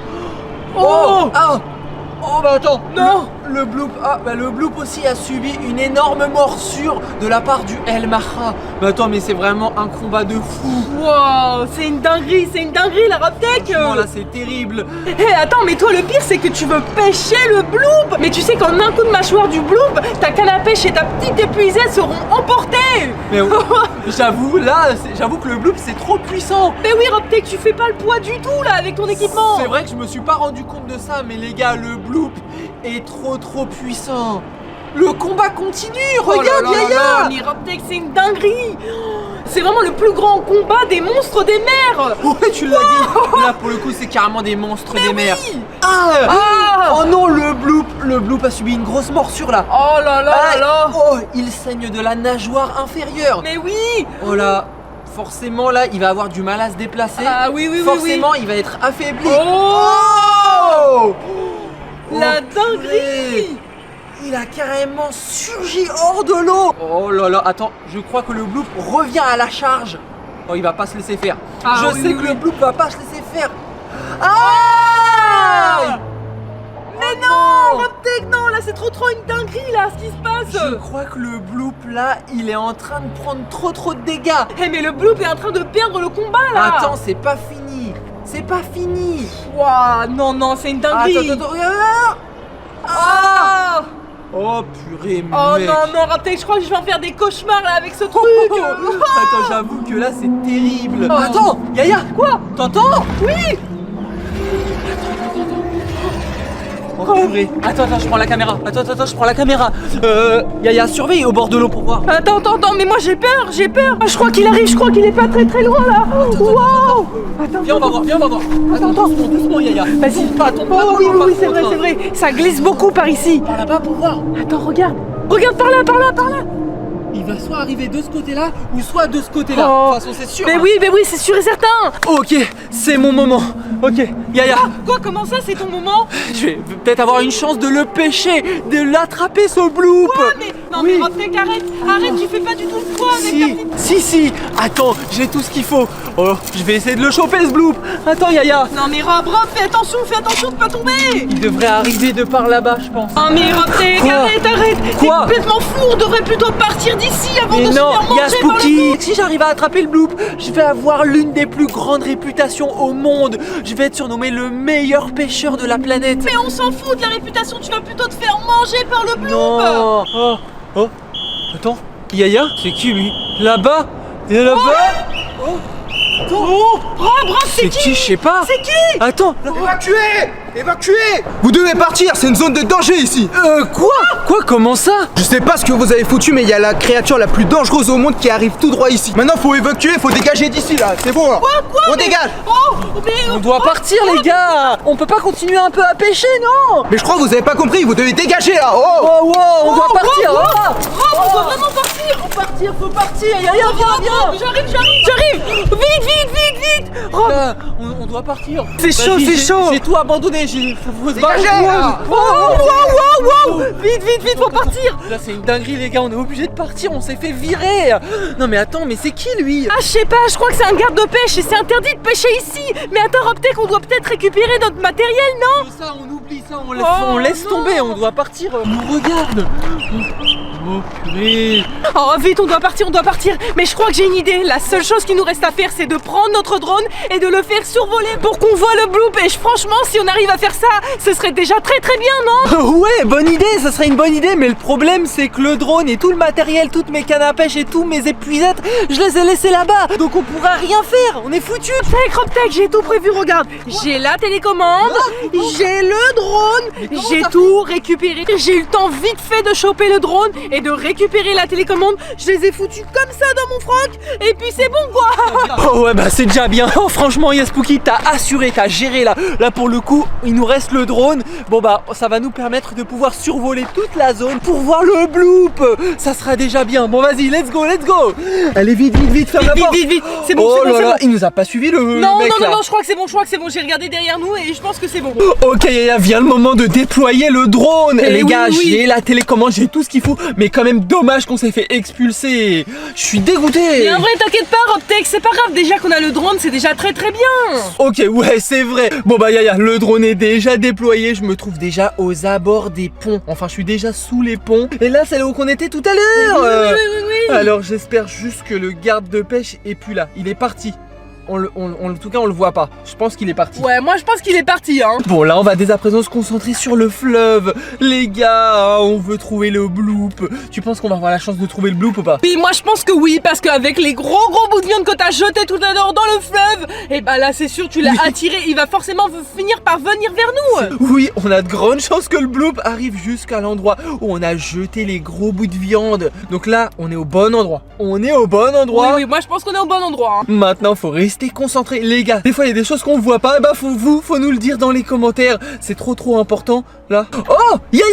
Bah attends. Non. Le bloop aussi a subi une énorme morsure de la part du El Maha. Mais attends, mais c'est vraiment un combat de fou. Wow, c'est une dinguerie la Robtech. Franchement, là, c'est terrible. Hé, attends, mais toi le pire c'est que tu veux pêcher le bloop. Mais tu sais qu'en un coup de mâchoire du bloop, ta canne à pêche et ta petite épuisette seront emportées. Mais j'avoue que le bloop c'est trop puissant. Mais oui Robtech, tu fais pas le poids du tout là avec ton équipement. C'est vrai que je me suis pas rendu compte de ça, mais les gars, le bloop est trop puissant. Le combat continue, regarde Yaya. Mais Robtech, c'est une dinguerie. C'est vraiment le plus grand combat des monstres des mers. Ouais, tu l'as dit. Là, pour le coup, c'est carrément des monstres des mers. Ah. Oh non, le bloop a subi une grosse morsure là. Oh là là. Oh, il saigne de la nageoire inférieure. Mais oui. Oh là, forcément là, il va avoir du mal à se déplacer. Ah oui. Forcément, il va être affaibli. Oh. La purée. dinguerie. Il a carrément surgi hors de l'eau. Oh là là, attends, je crois que le bloop revient à la charge. Oh, il va pas se laisser faire. Je sais que le bloop va pas se laisser faire. Ah. Mais non, Robtech, non, là c'est trop une dinguerie là, ce qui se passe. Je crois que le bloop là, il est en train de prendre trop de dégâts. Eh mais le bloop est en train de perdre le combat là. Attends, c'est pas fini. C'est pas fini. Waouh, non, c'est une dinguerie. Attends, regarde. Oh purée, Oh mec. non, Raptek, je crois que je vais en faire des cauchemars là avec ce truc. Attends, j'avoue que là c'est terrible. Oh. Attends, Yaya. Quoi? T'entends? Oui. Oh purée. Attends, je prends la caméra. Attends, je prends la caméra. Yaya, surveille au bord de l'eau pour voir. Attends, mais moi j'ai peur. Ah, je crois qu'il arrive, je crois qu'il est pas très loin là. Waouh. Attends. Viens, on va voir. Attends, doucement, Yaya. Vas-y. Pas tombe pas. Oh oui, c'est vrai. Ça glisse beaucoup par ici. Par là-bas pour voir. Attends, regarde par là. Il va soit arriver de ce côté-là ou soit de ce côté-là. Oh. De toute façon, c'est sûr. Mais hein. oui, c'est sûr et certain. Ok, c'est mon moment. Ok, Yaya. Quoi, comment ça, c'est ton moment? Je vais peut-être avoir une chance de le pêcher, de l'attraper ce bloop. Non, Oui. mais Raptek, arrête, tu fais pas du tout le poids avec ta petite... Si. Attends, j'ai tout ce qu'il faut. Oh, je vais essayer de le choper ce bloop. Attends, Yaya. Non mais Rob, fais attention de pas tomber. Il devrait arriver de par là-bas, je pense. Oh mais Raptek, Quoi? arrête. Quoi? T'es complètement fou, on devrait plutôt partir d'ici avant Mais de se non, faire il y a manger par le Spooky. loup. Si j'arrive à attraper le bloop, je vais avoir l'une des plus grandes réputations au monde. Je vais être surnommé le meilleur pêcheur de la planète. Mais on s'en fout de la réputation, tu vas plutôt te faire manger par le bloop. Non. Oh. Attends, Yaya, c'est qui lui? Là-bas? Il est là-bas? Oh. Rob, c'est qui? Je sais pas. C'est qui? Attends. Évacuez! Vous devez partir, c'est une zone de danger ici! Quoi? Comment ça? Je sais pas ce que vous avez foutu, mais il y a la créature la plus dangereuse au monde qui arrive tout droit ici. Maintenant, faut évacuer, faut dégager d'ici là, c'est bon là! On dégage! Oh, mais... On doit partir, les gars. On peut pas continuer un peu à pêcher, non? Mais je crois que vous avez pas compris, vous devez dégager là! Oh! Oh, on doit partir. Rob, on doit vraiment partir. Faut partir. Yaya, viens. J'arrive. Vite. Rob, Là, on doit partir. C'est chaud, Vas-y, c'est chaud. J'ai tout abandonné. Faut se Dégagez, barrer. là. wow. Vite, faut partir. Là, c'est une dinguerie, les gars. On est obligé de partir. On s'est fait virer. Non, mais attends, mais c'est qui lui? Ah, je sais pas, je crois que c'est un garde de pêche et c'est interdit de pêcher ici. Mais attends, Raptek, on doit peut-être récupérer notre matériel, non? Ça, on oublie ça. Oh, On laisse non. tomber. On doit partir. On nous regarde. Oh, purée. Oh, vite, on doit partir. Mais je crois que j'ai une idée. La seule chose qui nous reste à faire, c'est de prendre notre drone et de le faire survoler pour qu'on voit le bloop. Et franchement, si on arrive à faire ça, ce serait déjà très bien, non? Ouais, bonne idée, ça serait une bonne idée, mais le problème c'est que le drone et tout le matériel, toutes mes cannes à pêche et tous mes épuisettes, je les ai laissés là-bas, donc on pourra rien faire, on est foutus. Raptek, j'ai tout prévu, regarde. J'ai la télécommande, j'ai le drone, comment j'ai t'as tout récupéré. J'ai eu le temps vite fait de choper le drone et de récupérer la télécommande. Je les ai foutus comme ça dans mon froc et puis c'est bon quoi. Oh ouais, bah c'est déjà bien. Oh, franchement, Spooky, t'as assuré, t'as géré là. Là pour le coup, il nous reste le drone. Bon bah, ça va nous permettre de pouvoir survoler toute la zone pour voir le bloop. Ça sera déjà bien. Bon vas-y, let's go. Allez vite, ferme la porte. Vite, c'est bon, Oh c'est bon, là c'est là, bon. il nous a pas suivi le Non, mec là. je crois que c'est bon, j'ai regardé derrière nous et je pense que c'est bon. Ok, Yaya, vient le moment de déployer le drone. Eh Les oui, gars, oui. j'ai la télécommande, j'ai tout ce qu'il faut. Mais quand même dommage qu'on s'est fait expulser. Je suis dégoûté. Mais en vrai, t'inquiète pas, Raptek, c'est pas grave, déjà qu'on a le drone, c'est déjà très bien. Ok, ouais, c'est vrai. Bon bah Yaya, le drone est déjà déployé. Je me trouve déjà aux abords des ponts. Enfin, je suis déjà sous les ponts. Et là, c'est là où on était tout à l'heure. Oui. Alors, j'espère juste que le garde de pêche est plus là. Il est parti. En tout cas, on le voit pas. Je pense qu'il est parti. Ouais, moi je pense qu'il est parti, hein. Bon, là, on va dès à présent se concentrer sur le fleuve. Les gars, on veut trouver le bloop. Tu penses qu'on va avoir la chance de trouver le bloop ou pas? Puis moi je pense que oui, parce qu'avec les gros bouts de viande que t'as jeté tout à l'heure dans le fleuve, et bah là c'est sûr, tu l'as attiré, il va forcément finir par venir vers nous. Oui, on a de grandes chances que le bloop arrive jusqu'à l'endroit où on a jeté les gros bouts de viande. Donc là, on est au bon endroit. Oui, moi je pense qu'on est au bon endroit, hein. Maintenant, faut rester concentré. Les gars, des fois, il y a des choses qu'on voit pas. Bah, faut nous le dire dans les commentaires. C'est trop important, là. Oh, Yaya,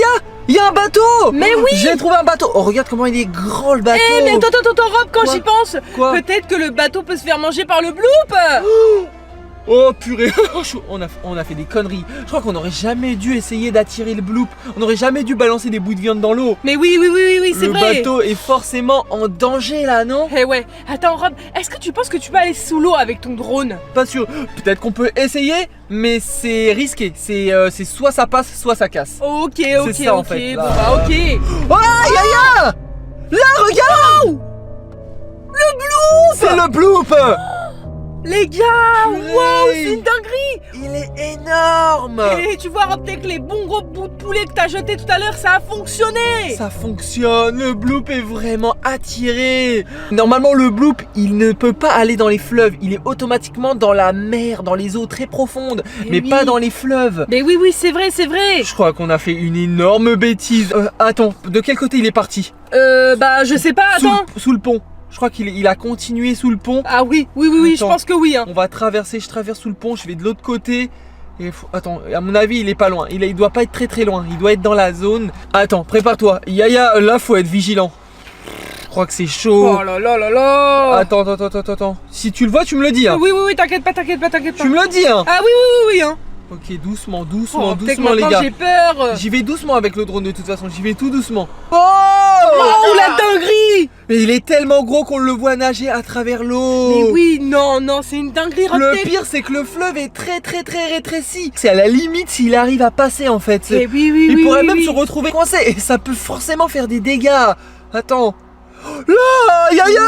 il y a un bateau. Mais oui. J'ai trouvé un bateau. Oh, regarde comment il est grand, le bateau. Eh mais attends Rob, quand Quoi j'y pense, Quoi peut-être que le bateau peut se faire manger par le bloop. Oh purée, on a fait des conneries. Je crois qu'on n'aurait jamais dû essayer d'attirer le bloop. On n'aurait jamais dû balancer des bouts de viande dans l'eau. Mais oui, c'est Le vrai. bateau est forcément en danger là, non? Eh ouais, attends Rob, est-ce que tu penses que tu peux aller sous l'eau avec ton drone? Pas sûr. Peut-être qu'on peut essayer, mais c'est risqué. C'est soit ça passe, soit ça casse. Ok, ça, en fait, là. bon bah ok. Oh, Yaya! Là, regarde! Le bloop! C'est le bloop! Les gars, Purée. wow, c'est une dinguerie. Il est énorme. Et tu vois, Robtech, les bons gros bouts de poulet que t'as jeté tout à l'heure, ça a fonctionné. Ça fonctionne, le bloop est vraiment attiré. Normalement le bloop il ne peut pas aller dans les fleuves, il est automatiquement dans la mer, dans les eaux très profondes, mais oui. pas dans les fleuves. Mais oui, c'est vrai, c'est vrai. Je crois qu'on a fait une énorme bêtise. Attends, de quel côté il est parti? Bah je sais pas, attends. Sous le pont. Je crois qu'il a continué sous le pont. Ah oui, je Attends. pense que oui. Hein. On va traverser, je traverse sous le pont, je vais de l'autre côté. Et attends, à mon avis, il est pas loin. Il doit pas être très loin. Il doit être dans la zone. Attends, prépare-toi. Yaya, là, faut être vigilant. Je crois que c'est chaud. Oh là là là là. Attends. Si tu le vois, tu me le dis. Hein. Oui, t'inquiète pas. Tu me le dis. Hein. Ah oui, hein. Ok, doucement, Oh, doucement, les gars. J'ai peur. J'y vais doucement avec le drone de toute façon. J'y vais tout doucement. Oh, la dinguerie. Mais il est tellement gros qu'on le voit nager à travers l'eau. Mais oui, non, c'est une dinguerie, Le Robtech. pire, c'est que le fleuve est très rétréci. C'est à la limite s'il arrive à passer en fait. Eh oui, Il pourrait même se retrouver coincé et ça peut forcément faire des dégâts. Attends. Là, Yaya.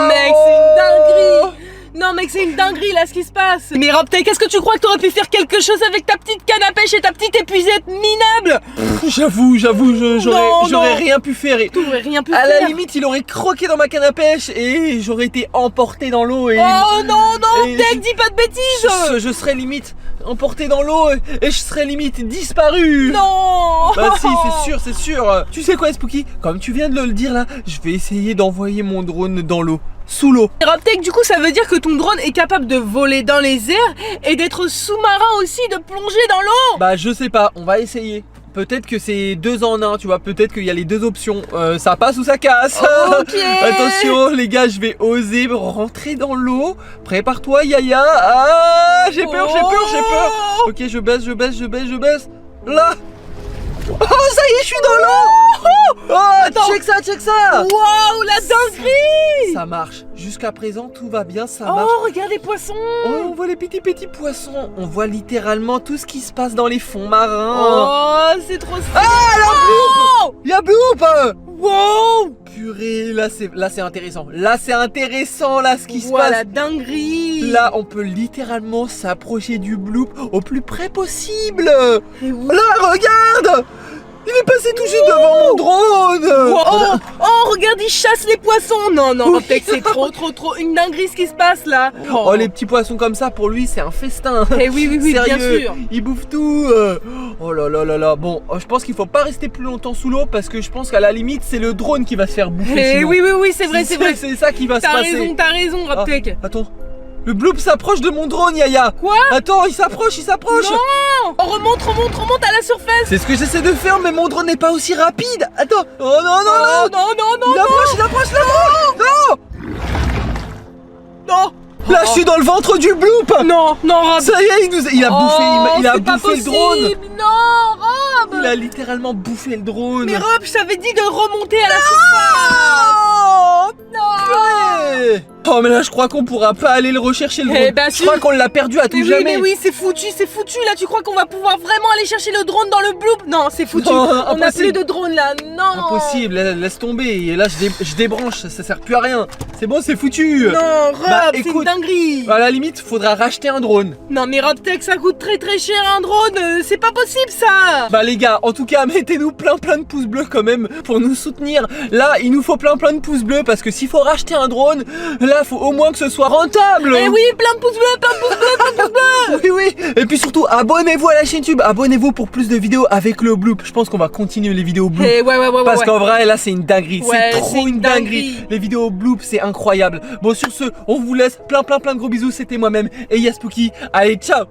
Non, mec, c'est une dinguerie. Non, mec, c'est une dinguerie là ce qui se passe. Mais Robtech, est-ce que tu crois que t'aurais pu faire quelque chose avec ta petite canne à pêche et ta petite épuisette minable? J'avoue, j'aurais rien pu faire. T'aurais rien pu À faire. la limite, il aurait croqué dans ma canne à pêche et j'aurais été emporté dans l'eau. Et Oh non, et Tech, dis pas de bêtises. je serais limite emporté dans l'eau et je serais limite disparu. Non. Bah si, c'est sûr. Tu sais quoi, Spooky? Comme tu viens de le dire là, je vais essayer d'envoyer mon drone dans l'eau. Sous l'eau. Robtech, du coup, ça veut dire que ton drone est capable de voler dans les airs et d'être sous-marin aussi, de plonger dans l'eau. Bah je sais pas, on va essayer. Peut-être que c'est 2 en 1, tu vois, peut-être qu'il y a les 2 options. Ça passe ou ça casse. Ok. Attention les gars, je vais oser rentrer dans l'eau. Prépare-toi Yaya. Ah, j'ai peur. Ok, je baisse. Là. Oh, ça y est, je suis dans l'eau. Oh, Attends. check ça. Waouh, la dinguerie. Ça marche. Jusqu'à présent, tout va bien, ça marche. Oh, regarde les poissons. Oh, on voit les petits poissons. On voit littéralement tout ce qui se passe dans les fonds marins. Oh, c'est trop stylé. Ah, la bloop. Il y a bloop. Wow. Purée, là c'est intéressant. Là ce qui se Voilà, passe. la dinguerie. Là, on peut littéralement s'approcher du bloop au plus près possible. Et oui. Là, regarde. Il est passé tout juste devant mon drone. Oh, regarde, il chasse les poissons. Non, Robtech, c'est trop une dinguerie ce qui se passe là. Oh, les petits poissons comme ça, pour lui, c'est un festin. Eh oui, bien Sérieux, sûr. il bouffe tout. Oh là là. Bon, je pense qu'il faut pas rester plus longtemps sous l'eau parce que je pense qu'à la limite, c'est le drone qui va se faire bouffer. Eh sinon. oui, c'est vrai. C'est ça qui va se passer. T'as raison, Robtech. Attends. Le bloop s'approche de mon drone, Yaya. Quoi? Attends, il s'approche. Non. On remonte à la surface. C'est ce que j'essaie de faire, mais mon drone n'est pas aussi rapide. Attends. Oh non. Non. Il approche. Non. Là, je suis dans le ventre du bloop. Non, Rob. Ça y est, il a bouffé le drone. Non, Rob. Il a littéralement bouffé le drone. Mais Rob, je t'avais dit de remonter à la surface. Purée. Oh mais là je crois qu'on pourra pas aller le rechercher le drone. Eh ben, je crois qu'on l'a perdu à tout Mais jamais. oui, c'est foutu là, tu crois qu'on va pouvoir vraiment aller chercher le drone dans le bloop? Non, c'est foutu, Non, on n'a impossible. plus de drone là, non. Impossible, laisse tomber. Et là je débranche, ça sert plus à rien. C'est bon, c'est foutu. Non, Rob, Bah, c'est une écoute, dinguerie. À la limite, faudra racheter un drone. Non mais Robtech, ça coûte très cher un drone, c'est pas possible ça. Bah les gars, en tout cas, mettez-nous plein de pouces bleus quand même pour nous soutenir. Là, il nous faut plein de pouces bleus parce que s'il faut racheter un drone, là, faut au moins que ce soit rentable. Eh oui, plein de pouces bleus. Oui. Et puis surtout, abonnez-vous à la chaîne YouTube. Abonnez-vous pour plus de vidéos avec le bloop. Je pense qu'on va continuer les vidéos bloop. Eh ouais. Parce qu'en vrai, là, c'est une dinguerie. Ouais, c'est trop c'est une une dinguerie. dinguerie. Les vidéos bloop, c'est incroyable. Bon, sur ce, on vous laisse plein de gros bisous. C'était moi-même et Yaspooky. Allez, ciao.